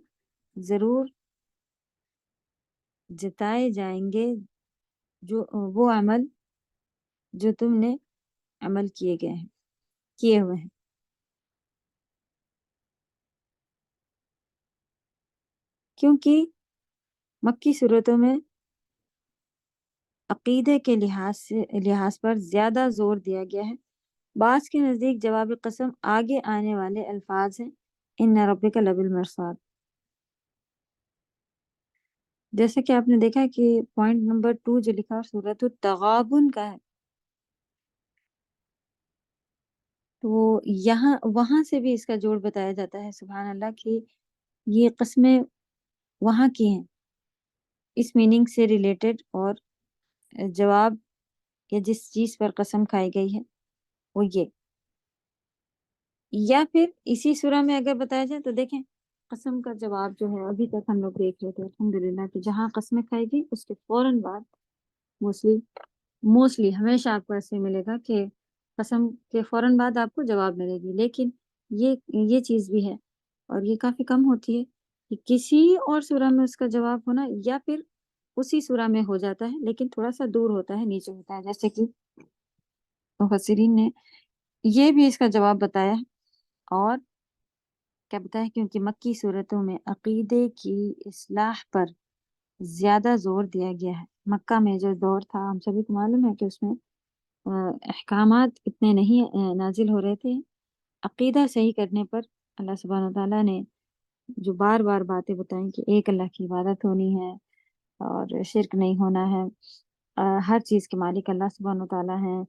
ضرور جتائے جائیں گے جو وہ عمل جو تم نے عمل کیے ہوئے ہیں۔ کیونکہ مکی صورتوں میں عقیدے کے لحاظ پر زیادہ زور دیا گیا ہے۔ بعض کے نزدیک جواب قسم آگے آنے والے الفاظ ہیں، ان ربک لبالمرصاد۔ جیسا کہ آپ نے دیکھا کہ پوائنٹ نمبر 2 جو لکھا سورۃ التغابن کا ہے، تو وہاں سے بھی اس کا جوڑ بتایا جاتا ہے۔ سبحان اللہ، کہ یہ قسمیں وہاں کی ہیں اس میننگ سے ریلیٹڈ، اور جواب یا جس چیز پر قسم کھائی گئی ہے وہ یہ، یا پھر اسی سورہ میں اگر بتایا جائے تو دیکھیں قسم کا جواب جو ہے ابھی تک ہم لوگ دیکھ رہے تھے الحمدللہ، کہ جہاں قسمیں کھائی گئی اس کے فوراً بعد موسٹلی ہمیشہ آپ کو ایسے ملے گا کہ قسم کے فوراً بعد آپ کو جواب ملے گی، لیکن یہ چیز بھی ہے، اور یہ کافی کم ہوتی ہے کہ کسی اور سورہ میں اس کا جواب ہونا، یا پھر اسی سورہ میں ہو جاتا ہے لیکن تھوڑا سا دور ہوتا ہے، نیچے ہوتا ہے، جیسے کہ مفسرین نے یہ بھی اس کا جواب بتایا ہے۔ اور کیا بتایا؟ کیونکہ مکی صورتوں میں عقیدے کی اصلاح پر زیادہ زور دیا گیا ہے۔ مکہ میں جو دور تھا، ہم سبھی کو معلوم ہے کہ اس میں احکامات اتنے نہیں نازل ہو رہے تھے، عقیدہ صحیح کرنے پر اللہ سبحانہ تعالیٰ نے جو بار بار باتیں بتائیں کہ ایک اللہ کی عبادت ہونی ہے اور شرک نہیں ہونا ہے، ہر چیز کے مالک اللہ سبحانہ تعالیٰ ہیں،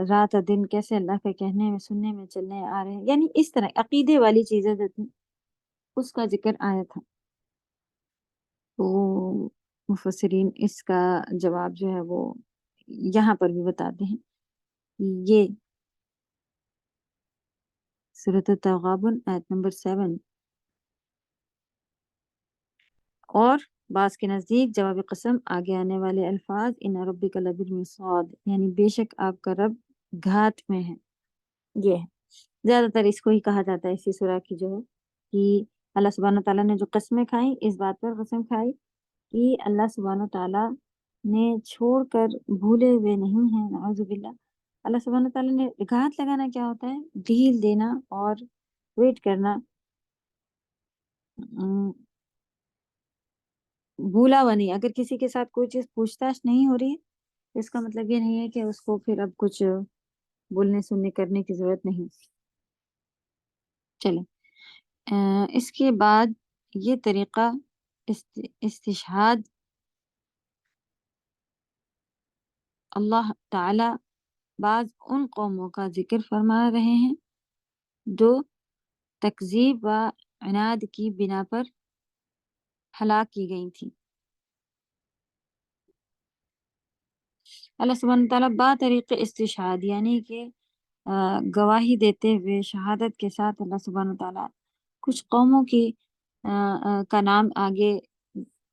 رات اور دن کیسے اللہ کے کہنے میں، سننے میں، چلنے آ رہے ہیں، یعنی اس طرح عقیدے والی چیزیں جو تھیں اس کا ذکر آیا تھا۔ تو مفسرین اس کا جواب جو ہے وہ یہاں پر بھی بتاتے ہیں۔ یہ سورۃ التغابن آیت نمبر 7، اور بعض کے نزدیک جواب قسم آگے آنے والے الفاظ ان ربک لبالمرصاد، یعنی بے شک آپ کا رب گھات میں ہے، یہ ہے زیادہ تر اس کو ہی کہا جاتا ہے اسی سورہ کی جو ہے کہ اللہ سبحانہ تعالیٰ نے جو قسمیں کھائیں اس بات پر قسم کھائی کہ اللہ سبحانہ تعالیٰ نے چھوڑ کر بھولے ہوئے نہیں ہیں، نعوذ باللہ۔ اللہ سبحانہ تعالیٰ نے گھات لگانا کیا ہوتا ہے؟ ڈھیل دینا اور ویٹ کرنا، بھولا ہوا نہیں۔ اگر کسی کے ساتھ کوئی چیز پوچھ تاچھ نہیں ہو رہی ہے اس کا مطلب یہ نہیں ہے کہ اس کو پھر اب کچھ بولنے سننے کرنے کی ضرورت نہیں۔ چلیں اس کے بعد یہ طریقہ استشہاد اللہ تعالی بعض ان قوموں کا ذکر فرما رہے ہیں جو تکذیب و عناد کی بنا پر ہلاک کی گئی تھی۔ اللہ سبحانہ تعالیٰ با طریق استشہاد یعنی کہ گواہی دیتے ہوئے شہادت کے ساتھ اللہ سبحانہ تعالیٰ کچھ قوموں کی کا نام آگے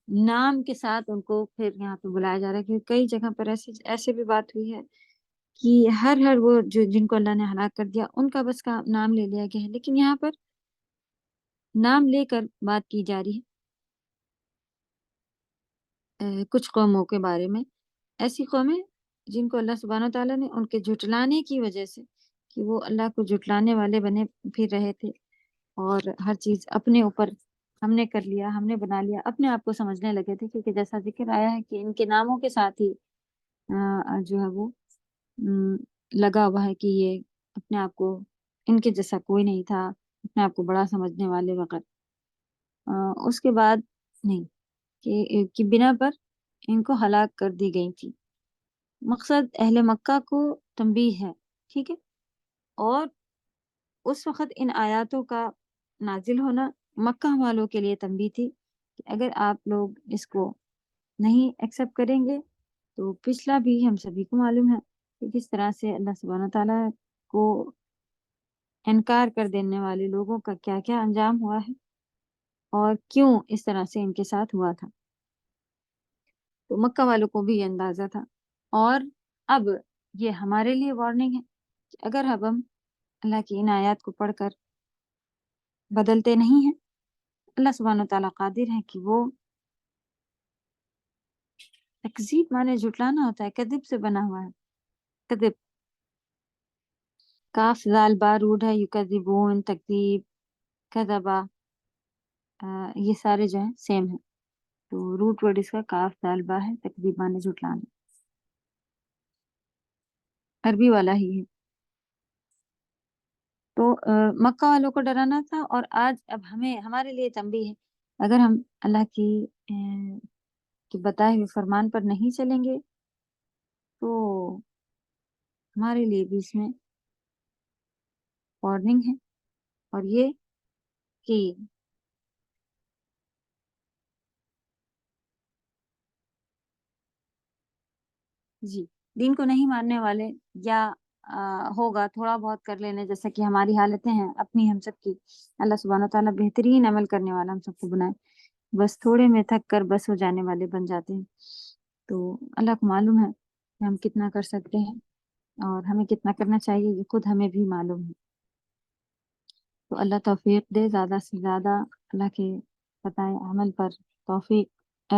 نام کے ساتھ ان کو پھر یہاں پہ بلایا جا رہا ہے، کیونکہ کئی جگہ پر ایسے بھی بات ہوئی ہے کہ ہر وہ جن کو اللہ نے ہلاک کر دیا ان کا بس کا نام لے لیا گیا ہے، لیکن یہاں پر نام لے کر بات کی جا رہی ہے کچھ قوموں کے بارے میں، ایسی قومیں جن کو اللہ سبحانہ تعالیٰ نے ان کے جھٹلانے کی وجہ سے کہ وہ اللہ کو جھٹلانے والے بنے پھر رہے تھے اور ہر چیز اپنے اوپر ہم نے کر لیا، ہم نے بنا لیا، اپنے آپ کو سمجھنے لگے تھے، کیونکہ جیسا ذکر آیا ہے کہ ان کے ناموں کے ساتھ ہی جو ہے وہ لگا ہوا ہے کہ یہ اپنے آپ کو ان کے جیسا کوئی نہیں تھا، اپنے آپ کو بڑا سمجھنے والے وغیرہ۔ اس کے بعد نہیں کہ بنا پر ان کو ہلاک کر دی گئی تھی۔ مقصد اہل مکہ کو تنبیہ ہے، ٹھیک ہے، اور اس وقت ان آیاتوں کا نازل ہونا مکہ والوں کے لیے تنبیہ تھی کہ اگر آپ لوگ اس کو نہیں ایکسیپٹ کریں گے تو پچھلا بھی ہم سبھی کو معلوم ہے کہ کس طرح سے اللہ سبحانہ تعالیٰ کو انکار کر دینے والے لوگوں کا کیا کیا انجام ہوا ہے اور کیوں اس طرح سے ان کے ساتھ ہوا تھا۔ تو مکہ والوں کو بھی یہ اندازہ تھا، اور اب یہ ہمارے لیے وارننگ ہے کہ اگر اب ہم اللہ کی ان آیات کو پڑھ کر بدلتے نہیں ہیں، اللہ سبحانہ تعالیٰ قادر ہے کہ وہ تکذیب مانے جھٹلانا ہوتا ہے، کذب سے بنا ہوا ہے، کذب کاف زال با روڈ ہے، یکذبون، تکذیب، کذبا، یہ سارے جو ہیں سیم ہیں، تو روٹ ورڈ اس کا کاف زال با ہے، تکذیب مانے جھٹلانا، عربی والا ہی ہے۔ تو مکہ والوں کو ڈرانا تھا، اور آج اب ہمارے لیے تنبیہ ہے، اگر ہم اللہ کی بتائے ہوئے فرمان پر نہیں چلیں گے تو ہمارے لیے بھی اس میں وارننگ ہے، اور یہ کہ جی دین کو نہیں ماننے والے یا ہوگا تھوڑا بہت کر لینے جیسا کہ ہماری حالتیں ہیں اپنی ہم سب کی، اللہ سبحانہ تعالیٰ بہترین عمل کرنے والا ہم سب کو بنائے، بس تھوڑے میں تھک کر بس ہو جانے والے بن جاتے ہیں۔ تو اللہ کو معلوم ہے کہ ہم کتنا کر سکتے ہیں اور ہمیں کتنا کرنا چاہیے، یہ خود ہمیں بھی معلوم ہے۔ تو اللہ توفیق دے زیادہ سے زیادہ اللہ کے بتائے عمل پر توفیق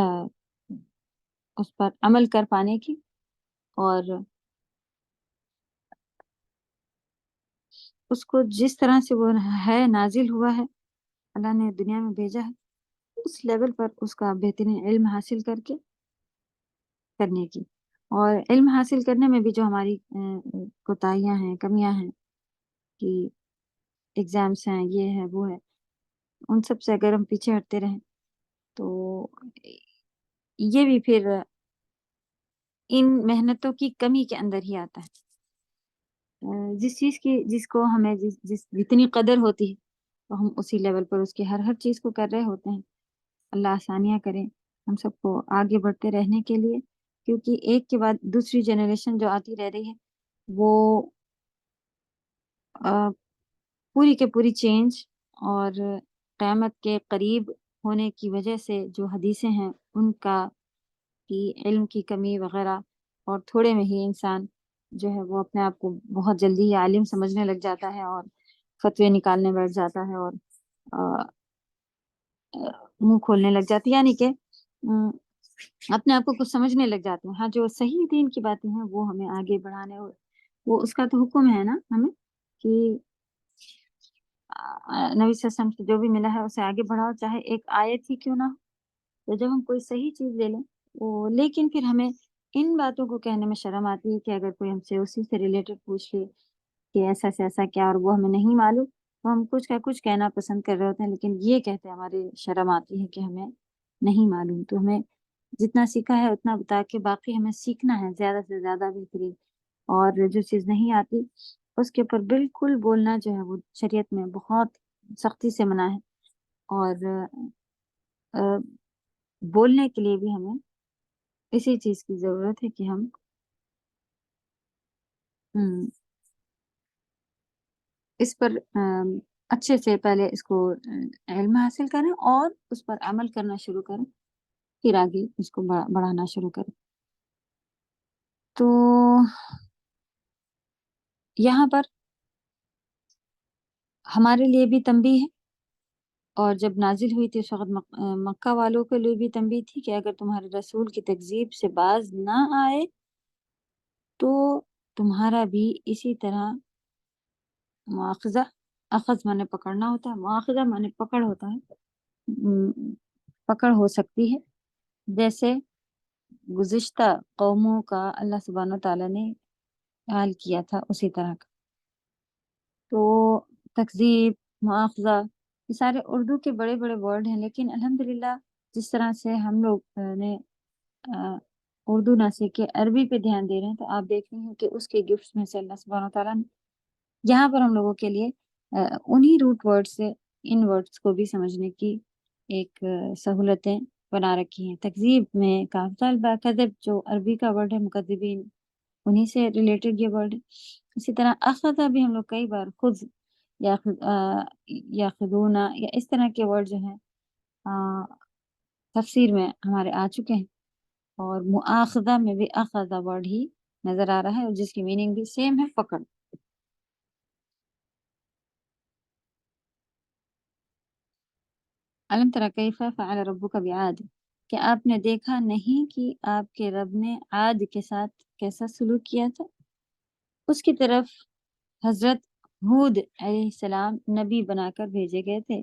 اس پر عمل کر پانے کی، اور اس کو جس طرح سے وہ ہے نازل ہوا ہے، اللہ نے دنیا میں بھیجا ہے، اس لیول پر اس کا بہترین علم حاصل کر کے کرنے کی، اور علم حاصل کرنے میں بھی جو ہماری کوتاہیاں ہیں، کمیاں ہیں کہ ایگزامس ہیں، یہ ہے وہ ہے، ان سب سے اگر ہم پیچھے ہٹتے رہیں تو یہ بھی پھر ان محنتوں کی کمی کے اندر ہی آتا ہے۔ جس چیز کی جس کو ہمیں جتنی قدر ہوتی ہے تو ہم اسی لیول پر اس کی ہر چیز کو کر رہے ہوتے ہیں۔ اللہ آسانیاں کریں ہم سب کو آگے بڑھتے رہنے کے لیے، کیونکہ ایک کے بعد دوسری جنریشن جو آتی رہ رہی ہے وہ پوری کے پوری چینج اور قیامت کے قریب ہونے کی وجہ سے جو حدیثیں ہیں ان کا کی علم کی کمی وغیرہ، اور تھوڑے میں ہی انسان جو ہے وہ اپنے آپ کو بہت جلدی ہی عالم سمجھنے لگ جاتا ہے اور فتوے نکالنے بیٹھ جاتا ہے اور منہ کھولنے لگ جاتی، یعنی کہ اپنے آپ کو کچھ سمجھنے لگ جاتے ہیں۔ ہاں، جو صحیح دین کی باتیں ہیں وہ ہمیں آگے بڑھانے، اور وہ اس کا تو حکم ہے نا ہمیں کہ نبی صلی اللہ علیہ وسلم سے جو بھی ملا ہے اسے آگے بڑھاؤ، چاہے ایک آیت ہی کیوں نہ ہو۔ تو جب ہم کوئی صحیح چیز لے لیں لیکن پھر ہمیں ان باتوں کو کہنے میں شرم آتی ہے کہ اگر کوئی ہم سے اسی سے ریلیٹڈ پوچھ لے کہ ایسا سے ایسا کیا، اور وہ ہمیں نہیں معلوم، تو ہم کچھ کا کچھ کہنا پسند کر رہے ہوتے ہیں، لیکن یہ کہتے ہماری شرم آتی ہے کہ ہمیں نہیں معلوم۔ تو ہمیں جتنا سیکھا ہے اتنا بتا کے باقی ہمیں سیکھنا ہے زیادہ سے زیادہ بہترین، اور جو چیز نہیں آتی اس کے اوپر بالکل بولنا جو ہے وہ شریعت میں بہت سختی سے منع ہے، اور بولنے کے لیے بھی ہمیں اسی چیز کی ضرورت ہے کہ ہم اس پر اچھے سے پہلے اس کو علم حاصل کریں اور اس پر عمل کرنا شروع کریں، پھر آگے اس کو بڑھانا شروع کریں۔ تو یہاں پر ہمارے لیے بھی تنبیہ ہے، اور جب نازل ہوئی تھی اس وقت مکہ والوں کے لیے بھی تنبیہ تھی کہ اگر تمہارے رسول کی تکذیب سے باز نہ آئے تو تمہارا بھی اسی طرح مواخذہ، اخذ مانے پکڑنا ہوتا ہے، مواخذہ مانے پکڑ ہوتا ہے، پکڑ ہو سکتی ہے، جیسے گزشتہ قوموں کا اللہ سبحانہ و تعالیٰ نے حال کیا تھا اسی طرح کا۔ تو تکذیب، مواخذہ، یہ سارے اردو کے بڑے بڑے ورڈ ہیں، لیکن الحمدللہ جس طرح سے ہم لوگ نے اردو نہ سیکھ کے عربی پہ دھیان دے رہے ہیں، تو آپ دیکھ رہے ہیں کہ اس کے گفٹس میں سے اللہ سبحانہ و تعالیٰ نے یہاں پر ہم لوگوں کے لیے انہی روٹ ورڈ سے ان ورڈس کو بھی سمجھنے کی ایک سہولتیں بنا رکھی ہیں۔ تکذیب میں کافل کذب جو عربی کا ورڈ ہے، مکذبین، انہی سے ریلیٹڈ یہ ورڈ ہے۔ اسی طرح اخذہ بھی ہم لوگ کئی بار خذ یا خذونا یا اس طرح کے ورڈ جو ہیں تفسیر میں ہمارے آ چکے ہیں، اور مؤاخذہ میں بھی اخذہ ورڈ ہی نظر آ رہا ہے، اور جس کی میننگ بھی سیم ہے، پکڑ۔ علم تری کیف فعل ربک بعاد، کہ آپ نے دیکھا نہیں کہ آپ کے رب نے عاد کے ساتھ کیسا سلوک کیا تھا۔ اس کی طرف حضرت ہود علیہ السلام نبی بنا کر بھیجے گئے تھے۔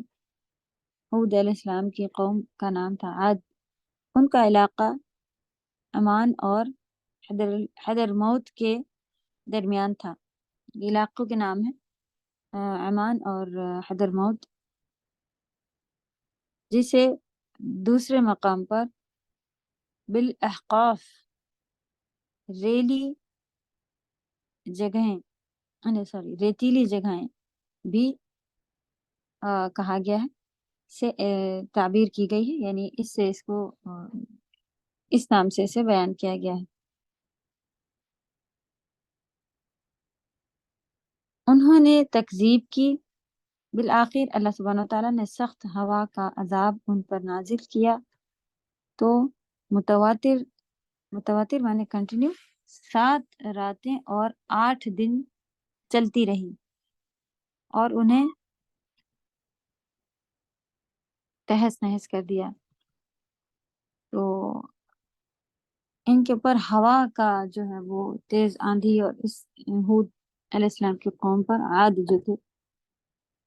ہود علیہ السلام کی قوم کا نام تھا عاد، ان کا علاقہ عمان اور حضر موت کے درمیان تھا۔ علاقوں کے نام ہیں عمان اور حضر موت، جسے دوسرے مقام پر بالاحقاف ریتیلی جگہیں بھی کہا گیا ہے، سے تعبیر کی گئی ہے، یعنی اس سے اس کو اس نام سے اسے بیان کیا گیا ہے۔ انہوں نے تکذیب کی، بالآخر اللہ سبحانہ و تعالیٰ نے سخت ہوا کا عذاب ان پر نازل کیا، تو متواتر معنی کنٹینیو 7 راتیں اور 8 دن چلتی رہی، اور انہیں تہس نہس کر دیا۔ تو ان کے اوپر ہوا کا جو ہے وہ تیز آندھی، اور اس ہود علیہ السلام کی قوم پر عاد جو تھے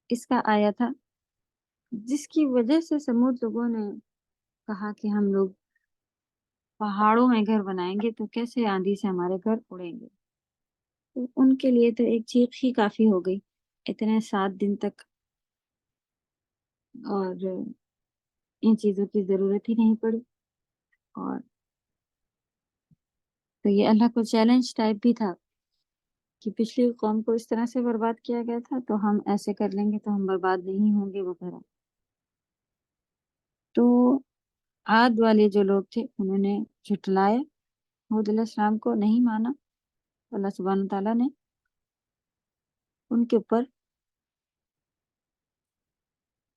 اس کا آیا تھا، جس کی وجہ سے سمود لوگوں نے کہا کہ ہم لوگ پہاڑوں میں گھر بنائیں گے تو کیسے آندھی سے ہمارے گھر اڑیں گے۔ تو ان کے لیے تو ایک چیخ ہی کافی ہو گئی، اتنے 7 دن تک، اور ان چیزوں کی ضرورت ہی نہیں پڑی۔ اور تو یہ اللہ کو چیلنج ٹائپ بھی تھا کہ پچھلی قوم کو اس طرح سے برباد کیا گیا تھا، تو ہم ایسے کر لیں گے تو ہم برباد نہیں ہوں گے وغیرہ۔ تو عاد والے جو لوگ تھے انہوں نے جھٹلایا، ہود علیہ السلام کو نہیں مانا، اللہ سبحانہ تعالیٰ نے ان کے اوپر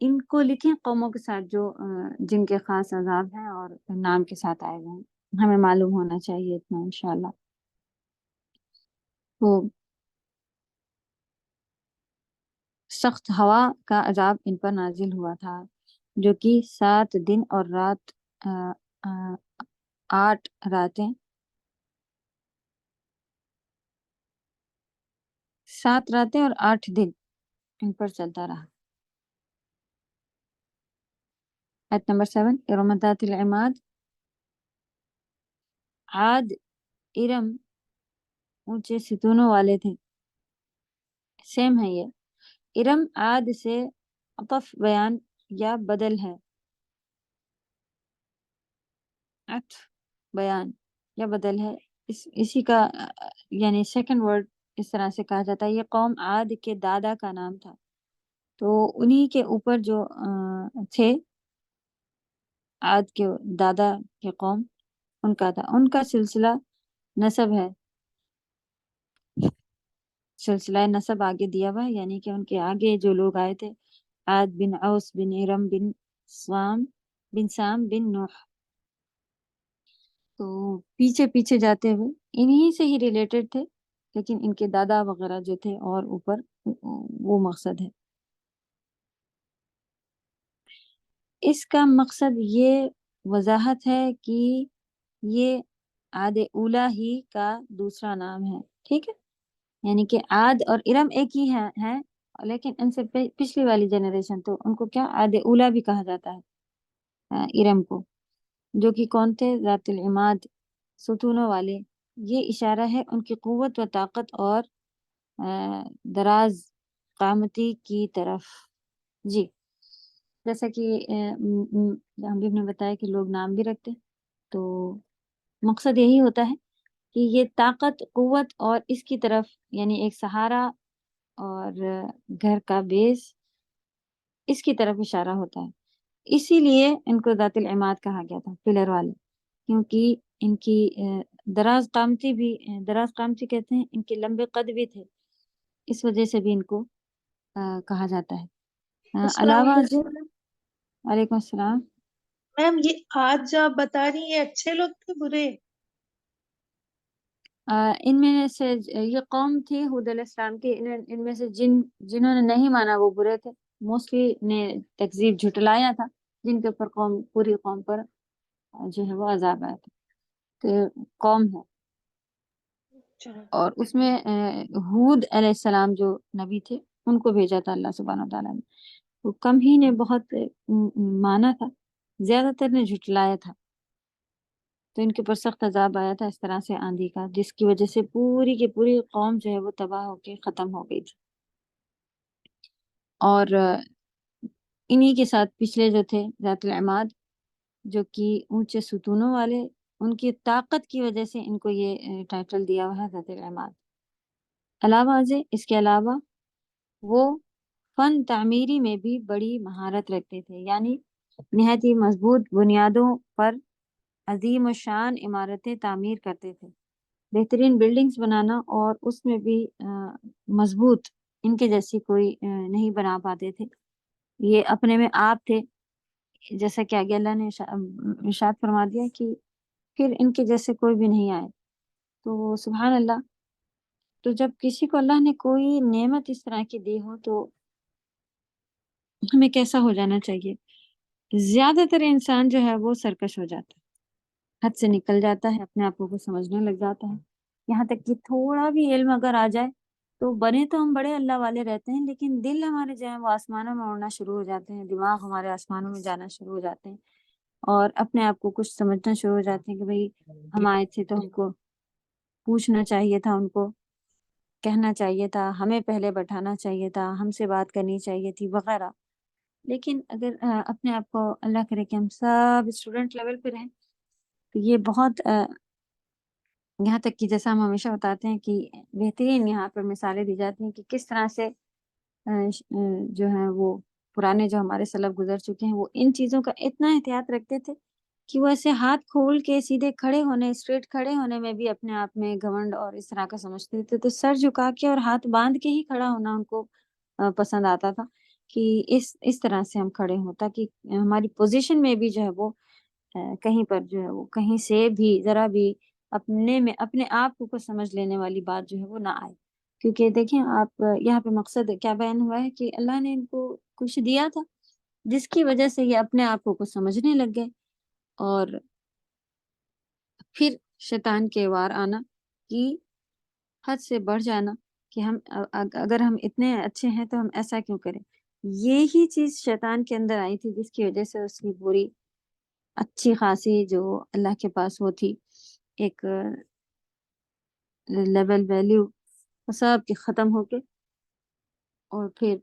ان کو لکھیں قوموں کے ساتھ جو جن کے خاص عذاب ہیں اور نام کے ساتھ آئے ہوئے ہیں، ہمیں معلوم ہونا چاہیے اتنا انشاءاللہ۔ تو سخت ہوا کا عذاب ان پر نازل ہوا تھا، جو کہ 7 دن اور رات 8 راتیں 7 راتیں اور 8 دن ان پر چلتا رہا۔ آیت نمبر 7، ارم ذات العماد، عاد ارم اونچے ستونوں والے تھے، سیم ہے یہ۔ ارم عاد سے عطف بیان یا بدل ہے، عطف بیان یا بدل ہے، اسی کا یعنی سیکنڈ ورڈ اس طرح سے کہا جاتا ہے۔ یہ قوم عاد کے دادا کا نام تھا، تو انہی کے اوپر جو تھے عاد کے دادا کے قوم، ان کا تھا، ان کا سلسلہ نسب ہے، سلسلہ نسب آگے دیا ہوا ہے، یعنی کہ ان کے آگے جو لوگ آئے تھے، عاد بن اوس بن ارم بن سام بن نوح، تو پیچھے پیچھے جاتے ہوئے انہی سے ہی ریلیٹڈ تھے، لیکن ان کے دادا وغیرہ جو تھے اور اوپر، وہ مقصد ہے۔ اس کا مقصد یہ وضاحت ہے کہ یہ عاد اولا ہی کا دوسرا نام ہے، ٹھیک ہے، یعنی کہ عاد اور ارم ایک ہی ہیں، لیکن ان سے پچھلی والی جنریشن، تو ان کو کیا عاد اولا بھی کہا جاتا ہے ارم کو، جو کہ کون تھے؟ ذات العماد، ستونوں والے۔ یہ اشارہ ہے ان کی قوت و طاقت اور دراز قامتی کی طرف۔ جی، جیسا کہ ہم بھی نے بتایا کہ لوگ نام بھی رکھتے، تو مقصد یہی ہوتا ہے کہ یہ طاقت، قوت اور اس کی طرف، یعنی ایک سہارا اور گھر کا بیس، اس کی طرف اشارہ ہوتا ہے۔ اسی لیے ان کو ذات العماد کہا گیا تھا، پلر والے، کیونکہ ان کی دراز قامتی کہتے ہیں، ان کے لمبے قد بھی تھے، اس وجہ سے بھی ان کو کہا جاتا ہے۔ السلام علاوہ علیکم وعلیکم السلام۔ میم، یہ آج جو آپ بتا رہی ہیں، یہ اچھے لوگ تھے برے؟ ان میں سے یہ قوم تھی حود علیہ السلام کی، ان میں سے جنہوں نے نہیں مانا وہ برے تھے، موسٹلی نے تکذیب جھٹلایا تھا، جن کے اوپر پوری قوم پر جو ہے وہ عذاب آیا تھا، تو قوم ہے۔ اور اس میں حود علیہ السلام جو نبی تھے، ان کو بھیجا تھا اللہ سبحانہ وتعالیٰ نے، تو کم ہی نے بہت مانا تھا، زیادہ تر نے جھٹلایا تھا، تو ان کے اوپر سخت عذاب آیا تھا اس طرح سے آندھی کا، جس کی وجہ سے پوری کی پوری قوم جو ہے وہ تباہ ہو کے ختم ہو گئی تھی۔ اور انہی کے ساتھ پچھلے جو تھے ذات العماد، جو کہ اونچے ستونوں والے، ان کی طاقت کی وجہ سے ان کو یہ ٹائٹل دیا ہوا ہے ذات العماد۔ علاوہ ازیں اس کے علاوہ وہ فن تعمیری میں بھی بڑی مہارت رکھتے تھے، یعنی نہایت ہی مضبوط بنیادوں پر عظیم و شان عمارتیں تعمیر کرتے تھے، بہترین بلڈنگز بنانا، اور اس میں بھی مضبوط، ان کے جیسی کوئی نہیں بنا پاتے تھے، یہ اپنے میں آپ تھے، جیسا کہ آگے اللہ نے ارشاد فرما دیا کہ پھر ان کے جیسے کوئی بھی نہیں آئے۔ تو سبحان اللہ، تو جب کسی کو اللہ نے کوئی نعمت اس طرح کی دی ہو تو ہمیں کیسا ہو جانا چاہیے؟ زیادہ تر انسان جو ہے وہ سرکش ہو جاتا ہے، حد سے نکل جاتا ہے، اپنے آپ کو سمجھنے لگ جاتا ہے، یہاں تک کہ تھوڑا بھی علم اگر آ جائے تو بنے تو ہم بڑے اللہ والے رہتے ہیں، لیکن دل ہمارے جو ہے وہ آسمانوں میں اڑنا شروع ہو جاتے ہیں، دماغ ہمارے آسمانوں میں جانا شروع ہو جاتے ہیں، اور اپنے آپ کو کچھ سمجھنا شروع ہو جاتے ہیں کہ بھئی ہم آئے تھے تو ہم کو پوچھنا چاہیے تھا، ان کو کہنا چاہیے تھا، ہمیں پہلے بٹھانا چاہیے تھا، ہم سے بات کرنی چاہیے تھی وغیرہ۔ لیکن اگر اپنے آپ کو اللہ کرے کہ ہم سب اسٹوڈنٹ لیول پہ رہیں، تو یہ بہت یہاں تک کہ جیسا ہم ہمیشہ بتاتے ہیں کہ بہترین یہاں پر مثالیں دی جاتی ہیں کہ کس طرح سے جو ہیں وہ پرانے جو ہمارے سلف گزر چکے ہیں، وہ ان چیزوں کا اتنا احتیاط رکھتے تھے کہ وہ ایسے ہاتھ کھول کے سیدھے کھڑے ہونے، اسٹریٹ کھڑے ہونے میں بھی اپنے آپ میں گھمنڈ اور اس طرح کا سمجھتے تھے، تو سر جھکا کے اور ہاتھ باندھ کے ہی کھڑا ہونا ان کو پسند آتا تھا، کہ اس طرح سے ہم کھڑے ہوں، تاکہ ہماری پوزیشن میں بھی جو ہے وہ کہیں پر جو ہے وہ کہیں سے بھی ذرا بھی اپنے آپ کو سمجھ لینے والی بات جو ہے وہ نہ آئے. کیونکہ دیکھیں آپ یہاں پہ مقصد کیا بیان ہوا ہے کہ اللہ نے ان کو کچھ دیا تھا جس کی وجہ سے یہ اپنے آپ کو کچھ سمجھنے لگ گئے، اور پھر شیطان کے وار آنا کہ حد سے بڑھ جانا کہ ہم اگر ہم اتنے اچھے ہیں تو ہم ایسا کیوں کریں. یہی چیز شیطان کے اندر آئی تھی جس کی وجہ سے اس کی پوری اچھی خاصی جو اللہ کے پاس وہ تھی ایک لیول ویلیو سب کے ختم ہو کے، اور پھر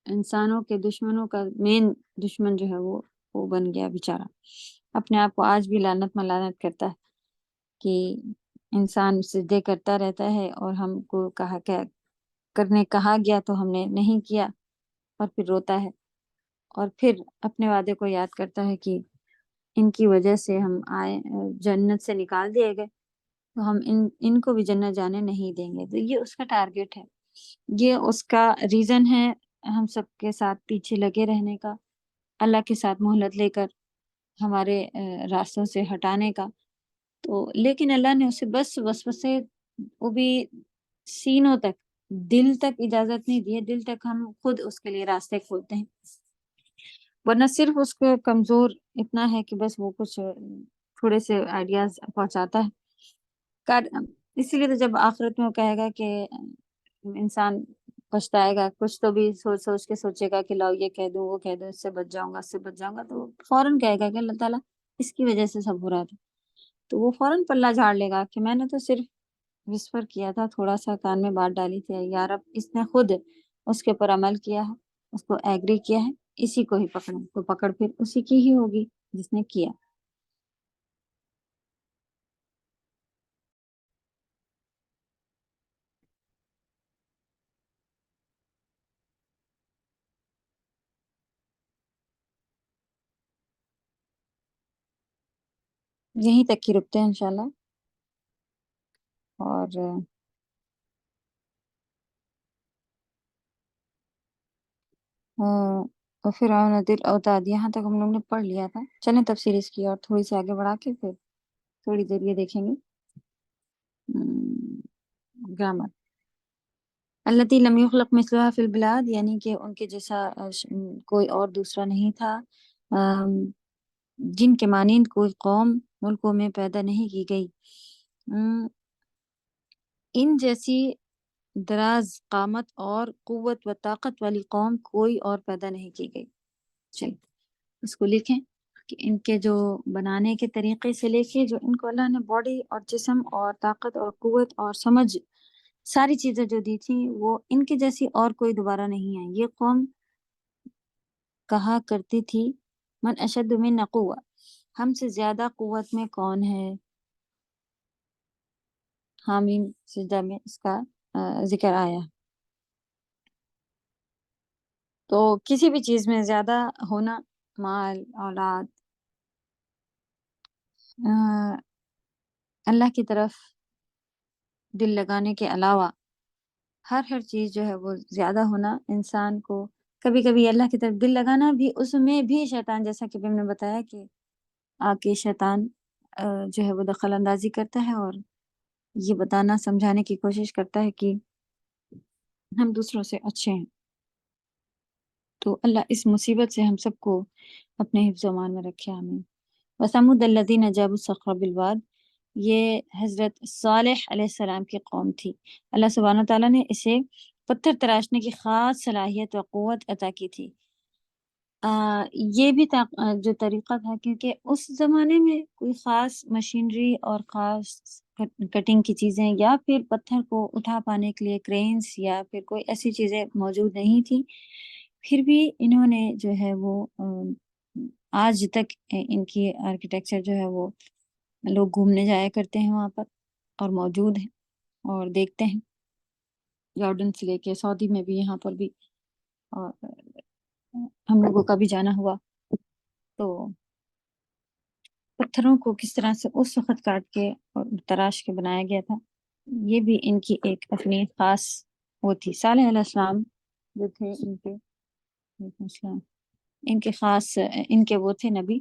انسانوں کے دشمنوں کا مین دشمن جو ہے وہ بن گیا بیچارہ. اپنے آپ کو آج بھی لعنت ملعنت کرتا ہے کہ انسان سجدے کرتا رہتا ہے اور ہم کو کہا گیا تو ہم نے نہیں کیا، اور پھر روتا ہے اور پھر اپنے وعدے کو یاد کرتا ہے کہ ان کی وجہ سے ہم آئے جنت سے نکال دیے گئے، تو ہم ان کو بھی جنت جانے نہیں دیں گے. تو یہ اس کا ٹارگیٹ ہے، یہ اس کا ریزن ہے ہم سب کے ساتھ پیچھے لگے رہنے کا، اللہ کے ساتھ مہلت لے کر ہمارے راستوں سے ہٹانے کا. تو لیکن اللہ نے اسے بس وسوسے، وہ بھی سینوں تک، دل تک اجازت نہیں دی ہے. دل تک ہم خود اس کے لیے راستے کھولتے ہیں، ورنہ صرف اس کو کمزور اتنا ہے کہ بس وہ کچھ تھوڑے سے آئیڈیاز پہنچاتا ہے. اسی لیے تو جب آخرت میں وہ کہے گا کہ انسان پچھتائے گا، کچھ تو بھی سوچ سوچ کے سوچے گا کہ لاؤ یہ کہہ دوں وہ کہہ دوں، اس سے بچ جاؤں گا اس سے بچ جاؤں گا، تو فوراً کہے گا کہ اللہ تعالیٰ اس کی وجہ سے سب ہو رہا تھا. تو وہ فوراً پلہ جھاڑ لے گا کہ میں نے تو صرف وسپر کیا تھا، تھوڑا سا کان میں بات ڈالی تھی، یار اب اس نے خود اس کے اوپر عمل کیا ہے، اس کو ایگری کیا ہے، اسی کو ہی پکڑیں. تو پکڑ پھر اسی کی ہی ہوگی جس نے کیا. یہیں تک کی رکتے ہیں انشاءاللہ. اور فرعون ذی الاوتاد یہاں تک ہم لوگ نے پڑھ لیا تھا. چلیں تفسیر اس کی اور تھوڑی سی آگے بڑھا کے پھر تھوڑی دیر یہ دیکھیں گے گرامر. التی لم یخلق مثلها فی البلاد، یعنی کہ ان کے جیسا کوئی اور دوسرا نہیں تھا، جن کے مانند کوئی قوم ملکوں میں پیدا نہیں کی گئی. ان جیسی دراز قامت اور قوت و طاقت والی قوم کوئی اور پیدا نہیں کی گئی. چلیے اس کو لکھیں کہ ان کے جو بنانے کے طریقے سے لے کے جو ان کو اللہ نے باڈی اور جسم اور طاقت اور قوت اور سمجھ ساری چیزیں جو دی تھی، وہ ان کے جیسی اور کوئی دوبارہ نہیں ہے. یہ قوم کہا کرتی تھی من اشد منا قوة، ہم سے زیادہ قوت میں کون ہے. حامیم سجدہ میں اس کا ذکر آیا. تو کسی بھی چیز میں زیادہ ہونا، مال اولاد، اللہ کی طرف دل لگانے کے علاوہ ہر چیز جو ہے وہ زیادہ ہونا انسان کو، کبھی کبھی اللہ کی طرف دل لگانا بھی، اس میں بھی شیطان، جیسا کہ ہم نے بتایا کہ آ کے شیطان جو ہے وہ دخل اندازی کرتا ہے اور یہ بتانا سمجھانے کی کوشش کرتا ہے کہ ہم دوسروں سے اچھے ہیں. تو اللہ اس مصیبت سے ہم سب کو اپنے حفظ و امان میں رکھے. آمین. وثمود الذین جابوا الصخر بالواد، یہ حضرت صالح علیہ السلام کی قوم تھی. اللہ سبحانہ تعالیٰ نے اسے پتھر تراشنے کی خاص صلاحیت و قوت عطا کی تھی. یہ بھی جو طریقہ تھا، کیونکہ اس زمانے میں کوئی خاص مشینری اور خاص کٹنگ کی چیزیں یا پھر پتھر کو اٹھا پانے کے لیے کرینز یا پھر کوئی ایسی چیزیں موجود نہیں تھی. پھر بھی انہوں نے جو ہے وہ آج تک ان کی آرکیٹیکچر جو ہے وہ لوگ گھومنے جایا کرتے ہیں وہاں پر اور موجود ہیں اور دیکھتے ہیں. یارڈن سے لے کے سعودی میں بھی، یہاں پر بھی، اور ہم لوگوں کا بھی جانا ہوا تو پتھروں کو کس طرح سے اس وقت کاٹ کے اور تراش کے بنایا گیا تھا. یہ بھی ان کی ایک اپنی خاص وہ تھی. صالح علیہ السلام جو تھے ان کے وعلیکم السلام۔ ان کے خاص ان کے وہ تھے نبی،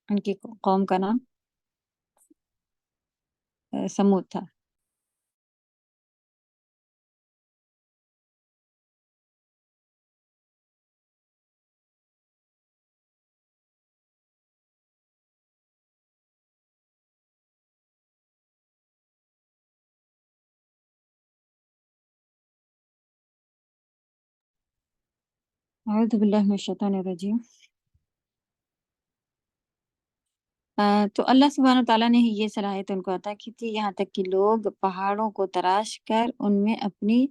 ان کی قوم کا نام سمود تھا۔ اعوذ باللہ من الشیطان الرجیم۔ تو اللہ سبحانہ تعالیٰ نے ہی یہ صلاحیت ان کو عطا کی تھی، یہاں تک کہ لوگ پہاڑوں کو تراش کر ان میں اپنی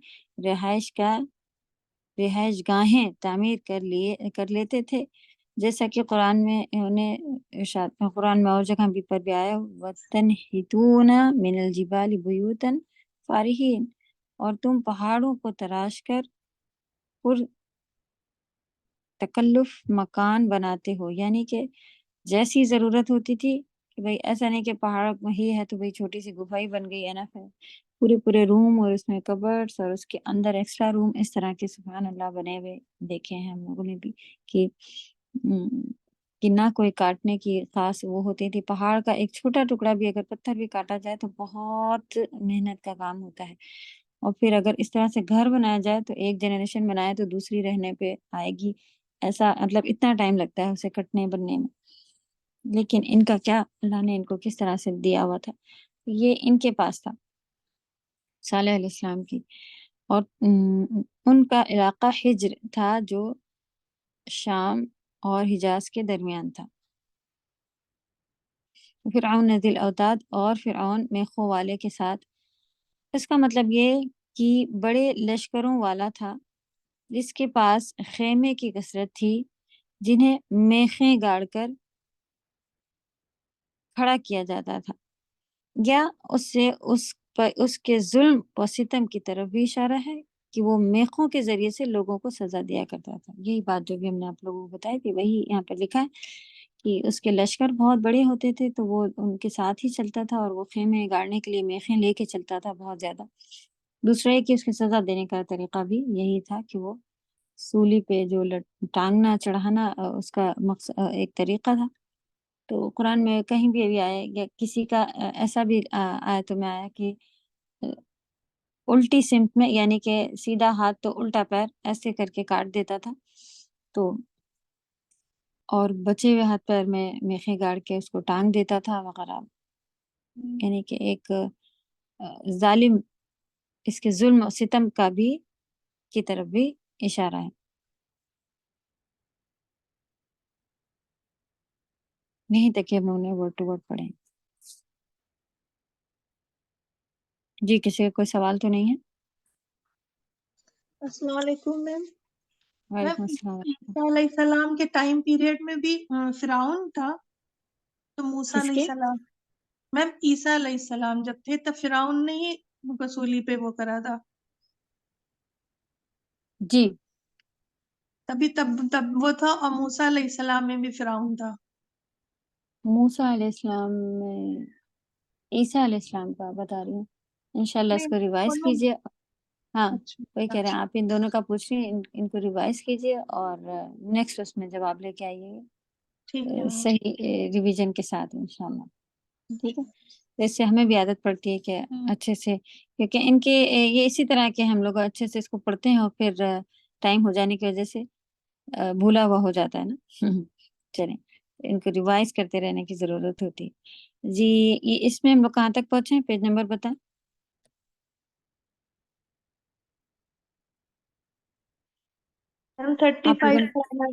رہائش گاہیں تعمیر کر لیتے تھے، جیسا کہ قرآن میں قرآن میں اور جگہ بھی پر بھی آیا وَتَنْحِتُونَ مِنَ الْجِبَالِ بُيُوتًا فَارِهِينَ، اور تم پہاڑوں کو تراش کر پر تکلف مکان بناتے ہو، یعنی کہ جیسی ضرورت ہوتی تھی کہ بھئی ایسا نہیں کہ پہاڑ ہی ہے تو بھئی چھوٹی سی گفا ہی بن گئی ہے نا، پھر پورے روم اور اس میں کبرڈس اور اس کے اندر ایکسٹرا روم، اس طرح کے سبحان اللہ بنے ہوئے دیکھے ہیں ہم لوگوں نے بھی کہ نہ کوئی کاٹنے کی خاص وہ ہوتی تھی۔ پہاڑ کا ایک چھوٹا ٹکڑا بھی اگر پتھر بھی کاٹا جائے تو بہت محنت کا کام ہوتا ہے، اور پھر اگر اس طرح سے گھر بنایا جائے تو ایک جنریشن بنائے تو دوسری رہنے پہ آئے گی، ایسا مطلب اتنا ٹائم لگتا ہے اسے کٹنے بننے میں۔ لیکن ان کا کیا، اللہ نے ان کو کس طرح سے دیا ہوا تھا، یہ ان کے پاس تھا صالح علیہ السلام کی، اور ان کا علاقہ حجر تھا جو شام اور حجاز کے درمیان تھا۔ فرعون ذی الاوتاد، اور فرعون میخوں والے کے ساتھ، اس کا مطلب یہ کہ بڑے لشکروں والا تھا جس کے پاس خیمے کی کثرت تھی، جنہیں میخیں گاڑ کر کھڑا کیا جاتا تھا، یا اس سے اس کے ظلم و ستم کی طرف بھی اشارہ ہے کہ وہ میخوں کے ذریعے سے لوگوں کو سزا دیا کرتا تھا۔ یہی بات جو بھی ہم نے آپ لوگوں کو بتائی تھی وہی یہاں پہ لکھا ہے کہ اس کے لشکر بہت بڑے ہوتے تھے تو وہ ان کے ساتھ ہی چلتا تھا، اور وہ خیمے گاڑنے کے لیے میخیں لے کے چلتا تھا بہت زیادہ۔ دوسرا یہ کہ اس کی سزا دینے کا طریقہ بھی یہی تھا کہ وہ سولی پہ جو ٹانگنا چڑھانا اس کا مقصد ایک طریقہ تھا۔ تو قرآن میں کہیں بھی ابھی آئے یا کسی کا ایسا بھی آیتوں میں آیا کہ الٹی سمت میں، یعنی کہ سیدھا ہاتھ تو الٹا پیر ایسے کر کے کاٹ دیتا تھا، تو اور بچے ہوئے ہاتھ پیر میں میخیں گاڑ کے اس کو ٹانگ دیتا تھا وغیرہ، یعنی کہ ایک ظالم، اس کے ظلم و ستم کا بھی کی طرف بھی اشارہ ہے۔ نہیں تک ہم لوگوں نے ورڈ ٹو ورڈ پڑھے۔ جی کسی کا کوئی سوال تو نہیں ہے؟ السلام علیکم میم۔ وعلیکم میم السلام۔ عیسیٰ علیہ السلام کے ٹائم پیریڈ میں بھی فرعون تھا تو موسیٰ کس علیہ کے؟ السلام، میم عیسیٰ علیہ السلام جب تھے تب فرعون نے ہی رسولی پہ وہ کرا تھا، جی تب وہ تھا، اور موسیٰ علیہ السلام میں بھی فرعون تھا۔ موسیٰ علیہ السلام میں عیسیٰ علیہ السلام کا بتا رہی ہوں، انشاءاللہ اس نہیں کو ریوائز دونوں، کیجیے۔ ہاں وہی اچھا کہہ رہے ہیں، آپ ان دونوں کا پوچھ رہی ہیں، ان کو ریوائز کیجیے اور نیکسٹ اس میں جواب لے کے آئیے ٹھیک ہے میم۔ صحیح ریویژن کے ساتھ انشاءاللہ، ٹھیک ہے؟ تو اس سے ہمیں بھی عادت پڑتی ہے کہ اچھے سے، کیونکہ ان کے یہ اسی طرح کے ہم لوگ اچھے سے اس کو پڑھتے ہیں اور پھر ٹائم ہو جانے کی وجہ سے بھولا ہوا ہو جاتا ہے نا۔ چلیں ان کو ریوائز کرتے رہنے کی ضرورت ہوتی ہے۔ جی یہ اس میں ہم لوگ کہاں تک پہنچے ہیں؟ پیج نمبر بتائیں۔ آپ لوگوں 35 نے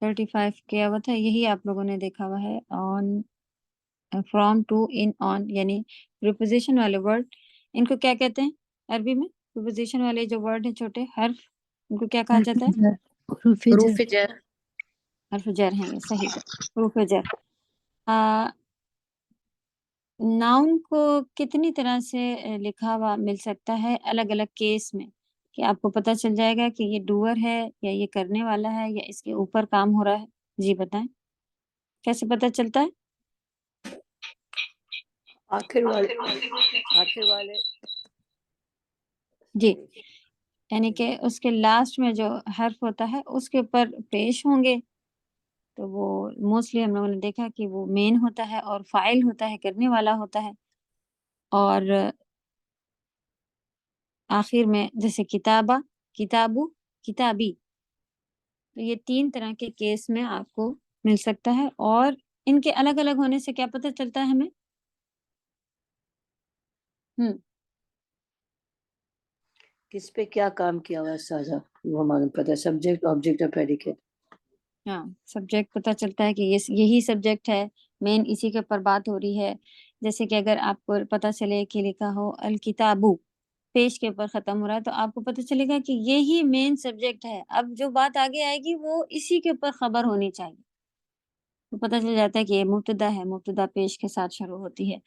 35 کیا ہوا تھا، یہی آپ لوگوں نے دیکھا ہوا ہے، آن فرام ٹو ان آن، یعنی پریپوزیشن والے ورڈ، ان کو کیا کہتے ہیں عربی میں؟ پریپوزیشن والے جو ورڈ ہیں چھوٹے حرف، ان کو کیا کہا جاتا ہے؟ حروف جر۔ حرف جر ہیں، یہ صحیح ہے، حروف جر۔ ناؤن کو کتنی طرح سے لکھا ہوا مل سکتا ہے الگ الگ کیس میں، کہ آپ کو پتہ چل جائے گا کہ یہ ڈوور ہے یا یہ کرنے والا ہے یا اس کے اوپر کام ہو رہا ہے؟ جی بتائیں کیسے پتہ چلتا ہے؟ آخر والے جی یعنی کہ اس کے لاسٹ میں جو حرف ہوتا ہے اس کے اوپر پیش ہوں گے، تو وہ موسٹلی ہم لوگوں نے دیکھا کہ وہ مین ہوتا ہے اور فاعل ہوتا ہے، کرنے والا ہوتا ہے. اور آخر میں جیسے کتابہ، کتابو، کتابی، تو یہ 3 طرح کے کیس میں آپ کو مل سکتا ہے. اور ان کے الگ الگ ہونے سے کیا پتہ چلتا ہے ہمیں؟ کس پہ کیا کام کیا ہوا ہے سازا، وہ معلوم پتہ ہے، سبجیکٹ، آبجیکٹ اور پریڈیکیٹ. ہاں، سبجیکٹ پتہ چلتا ہے کہ یہی سبجیکٹ ہے، مین اسی کے اوپر بات ہو رہی ہے. جیسے کہ اگر آپ کو پتہ چلے کہ لکھا ہو الکتابو، پیش کے اوپر ختم ہو رہا ہے، تو آپ کو پتہ چلے گا کہ یہی مین سبجیکٹ ہے. اب جو بات آگے آئے گی وہ اسی کے اوپر خبر ہونی چاہیے. تو پتہ چل جاتا ہے کہ یہ مبتدا ہے، مبتدا پیش کے ساتھ شروع ہوتی ہے،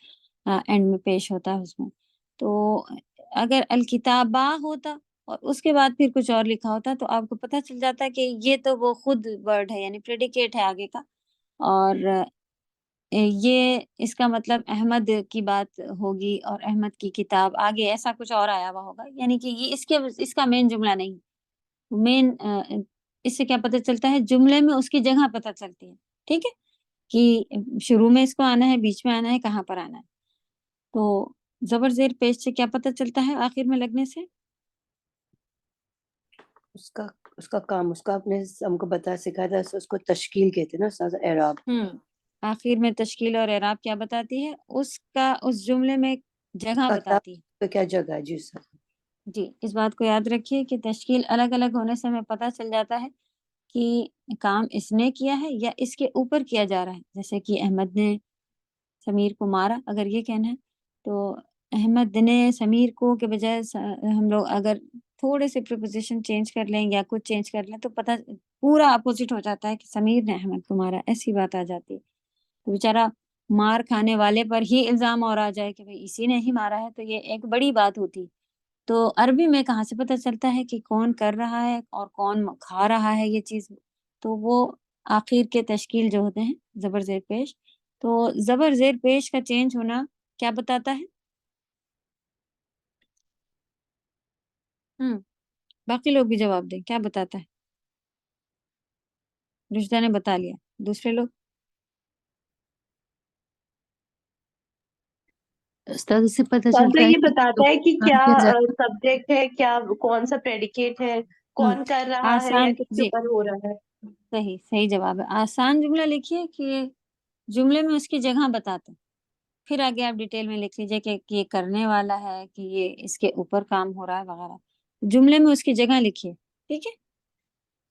اینڈ میں پیش ہوتا ہے اس میں. تو اگر الکتابہ ہوتا اور اس کے بعد پھر کچھ اور لکھا ہوتا تو آپ کو پتہ چل جاتا کہ یہ تو وہ خود ورڈ ہے، یعنی پریڈیکیٹ ہے آگے کا. اور یہ اس کا مطلب احمد کی بات ہوگی اور احمد کی کتاب، آگے ایسا کچھ اور آیا ہوا ہوگا، یعنی کہ یہ اس کا مین جملہ نہیں. مین اس سے کیا پتہ چلتا ہے؟ جملے میں اس کی جگہ پتہ چلتی ہے. ٹھیک ہے، کہ شروع میں اس کو آنا ہے، بیچ میں آنا ہے، کہاں پر آنا ہے. تو زبر زیر پیش سے کیا پتہ چلتا ہے آخر میں لگنے سے؟ اس کا کام، اس کا آپ نے ہم کو بتا سکھایا تھا، اس کو تشکیل کہتے ہیں نا سازا، اعراب. آخر میں تشکیل اور اعراب کیا بتاتی ہے؟ اس جملے میں جگہ بتاتی ہے. تو کیا جگہ ہے؟ جی سر. جی، اس بات کو یاد رکھیے کہ تشکیل الگ الگ ہونے سے ہمیں پتہ چل جاتا ہے کہ کام اس نے کیا ہے یا اس کے اوپر کیا جا رہا ہے. جیسے کہ احمد نے سمیر کو مارا، اگر یہ کہنا ہے تو احمد نے سمیر کو کے بجائے ہم لوگ اگر تھوڑے سے پریپوزیشن چینج کر لیں یا کچھ چینج کر لیں تو پتہ پورا اپوزٹ ہو جاتا ہے کہ سمیر نے احمد کو مارا، ایسی بات آ جاتی ہے. تو بیچارہ مار کھانے والے پر ہی الزام اور آ جائے کہ بھئی اسی نے ہی مارا ہے، تو یہ ایک بڑی بات ہوتی. تو عربی میں کہاں سے پتہ چلتا ہے کہ کون کر رہا ہے اور کون کھا رہا ہے یہ چیز؟ تو وہ آخر کے تشکیل جو ہوتے ہیں زبر زیر پیش. تو زبر زیر پیش کا چینج ہونا کیا بتاتا ہے؟ باقی لوگ بھی جواب دیں، کیا بتاتا ہے؟ رشدہ نے بتا لیا، دوسرے لوگ؟ استاد اس سے پتہ تو چلتا ہے یہ کہ بتاتا ہے کہ کیا کیا جاتا سبجیکٹ ہے، کیا کون سا پریڈیکیٹ ہے، کون کر رہا ہے یا آسان، کس کے جی اوپر ہو رہا ہے. صحیح جواب ہے. آسان جملہ لکھیے کہ جملے میں اس کی جگہ بتاتے، پھر آگے آپ ڈیٹیل میں لکھ لیجیے کہ یہ کرنے والا ہے، کہ یہ اس کے اوپر کام ہو رہا ہے وغیرہ. جملے میں اس کی جگہ لکھیے. ٹھیک ہے،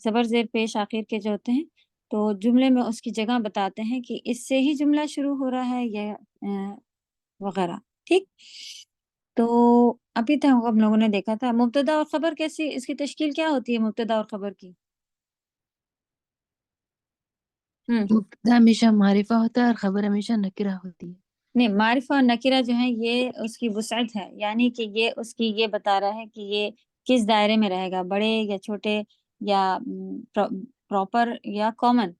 زبر زیر پیش آخر کے جو ہوتے ہیں تو جملے میں اس کی جگہ بتاتے ہیں کہ اس سے ہی جملہ شروع ہو رہا ہے یا وغیرہ. ٹھیک، تو ابھی تک ہم لوگوں نے دیکھا تھا مبتدا اور خبر کیسی، اس کی تشکیل کیا ہوتی ہے مبتدا اور خبر کی؟ مبتدا ہمیشہ معرفہ ہوتا ہے اور خبر ہمیشہ نکرہ ہوتی ہے. نہیں، معرفہ اور نکرہ جو ہیں یہ اس کی وسعت ہے، یعنی کہ یہ اس کی یہ بتا رہا ہے کہ یہ کس دائرے میں رہے گا، بڑے یا چھوٹے یا پراپر یا کامن.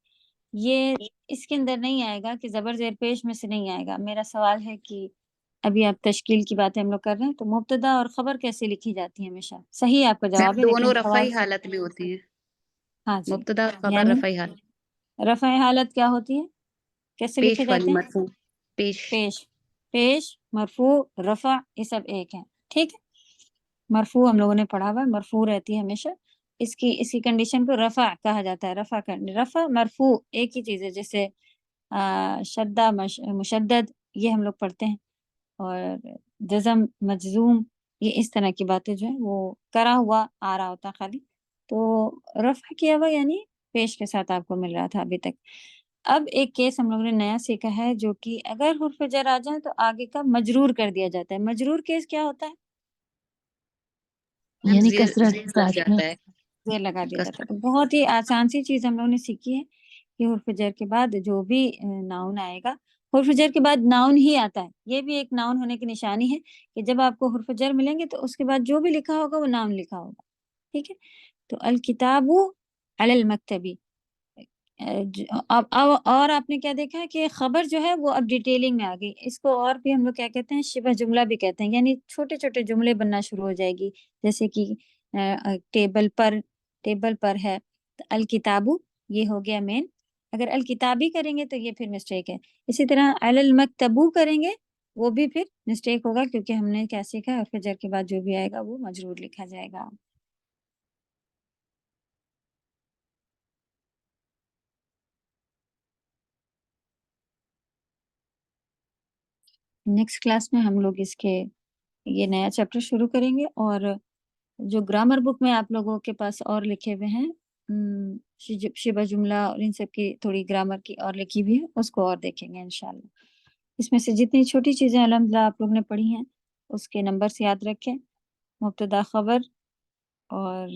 یہ اس کے اندر نہیں آئے گا کہ زبر زیر پیش میں سے نہیں آئے گا. میرا سوال ہے کہ ابھی آپ تشکیل کی باتیں ہم لوگ کر رہے ہیں، تو مبتدا اور خبر کیسے لکھی جاتی ہے ہمیشہ؟ صحیح آپ کا جواب ہے، دونوں لیکن سوال رفعی حالت میں ہوتی ہے، ہاں جی، مبتدا اور خبر یعنی رفعی حالت. رفع حالت کیا ہوتی ہے، کیسے لکھے پیش والی جاتے ہیں؟ مرفوع، پیش، مرفوع، رفع، یہ سب ایک ہیں. ٹھیک ہے، مرفوع ہم لوگوں نے پڑھا ہوا ہے، مرفوع رہتی ہے ہمیشہ. اس کی کنڈیشن کو رفع کہا جاتا ہے. رفع مرفوع ایک ہی چیز ہے، جیسے شدہ مشدد یہ ہم لوگ پڑھتے ہیں، اور جزم مجزوم، یہ اس طرح کی باتیں جو ہیں وہ کرا ہوا آ رہا ہوتا خالی. تو رفع کیا ہوا یعنی پیش کے ساتھ آپ کو مل رہا تھا ابھی تک. اب ایک کیس ہم لوگوں نے نیا سیکھا ہے، جو کہ اگر حرف جر آ جائیں تو آگے کا مجرور کر دیا جاتا ہے. مجرور کیس کیا ہوتا ہے؟ یعنی زیر کثرت لگ ساتھ میں. جاتا ہے. زیر لگا دیا جاتا ہے. تو بہت ہی آسان سی چیز ہم لوگوں نے سیکھی ہے کہ حرف جر کے بعد جو بھی ناؤن آئے گا، حرف جر کے بعد ناؤن ہی آتا ہے. یہ بھی ایک ناؤن ہونے کی نشانی ہے کہ جب آپ کو حرف جر ملیں گے تو اس کے بعد جو بھی لکھا ہوگا وہ ناؤن لکھا ہوگا. ٹھیک ہے، تو الکتاب علی المکتبی. اور آپ نے کیا دیکھا کہ خبر جو ہے وہ اب ڈیٹیلنگ میں آ گئی. اس کو اور بھی ہم لوگ کیا کہتے ہیں، شبہ جملہ بھی کہتے ہیں، یعنی چھوٹے چھوٹے جملے بننا شروع ہو جائے گی. جیسے کہ ٹیبل پر ہے تو الکتابو یہ ہو گیا مین. اگر الکتابی کریں گے تو یہ پھر مسٹیک ہے. اسی طرح علی المکتبو کریں گے وہ بھی پھر مسٹیک ہوگا کیونکہ ہم نے کیا سیکھا اور فجر کے بعد جو بھی آئے گا وہ مجرور لکھا جائے گا. نیکسٹ کلاس میں ہم لوگ اس کے یہ نیا چیپٹر شروع کریں گے اور جو گرامر بک میں آپ لوگوں کے پاس اور لکھے ہوئے ہیں شبہ جملہ اور ان سب کی تھوڑی گرامر کی اور لکھی ہوئی ہے اس کو اور دیکھیں گے انشاءاللہ. اس میں سے جتنی چھوٹی چیزیں الحمدللہ آپ لوگ نے پڑھی ہیں اس کے نمبرز یاد رکھیں. مبتدا خبر اور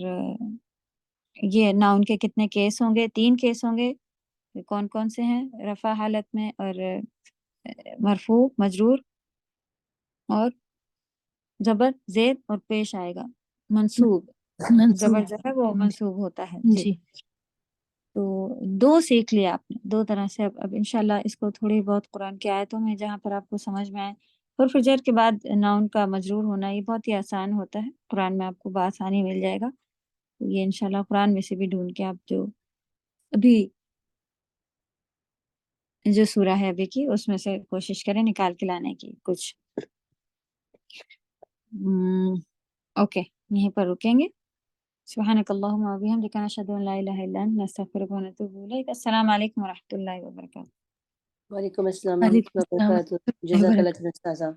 یہ ناؤن کے کتنے کیس ہوں گے؟ 3 کیس ہوں گے. کون کون سے ہیں؟ رفع حالت میں اور مرفوع مجرور اور زبر زید اور پیش آئے گا منصوب. زبر جو ہے وہ منصوب ہوتا ہے. جی تو 2 سیکھ لیا آپ نے 2 طرح سے. اب انشاءاللہ اس کو تھوڑی بہت قرآن کی آیتوں میں جہاں پر آپ کو سمجھ میں آئے. اور فجر کے بعد ناؤن کا مجرور ہونا یہ بہت ہی آسان ہوتا ہے. قرآن میں آپ کو بآسانی مل جائے گا. یہ انشاءاللہ قرآن میں سے بھی ڈھونڈ کے آپ جو ابھی جو سورہ ہے ابھی کی اس میں سے کوشش کریں نکال کے لانے کی کچھ. اوکے یہیں پر رکیں گے. سبحانک اللہم و بحمدک نشہد ان لا الہ الا انت نستغفرک و نتوب الیک. السلام علیکم و رحمۃ اللہ وبرکاتہ. وعلیکم السلام ورحمۃ اللہ وبرکاتہ. جزاک اللہ خیر استاذہ.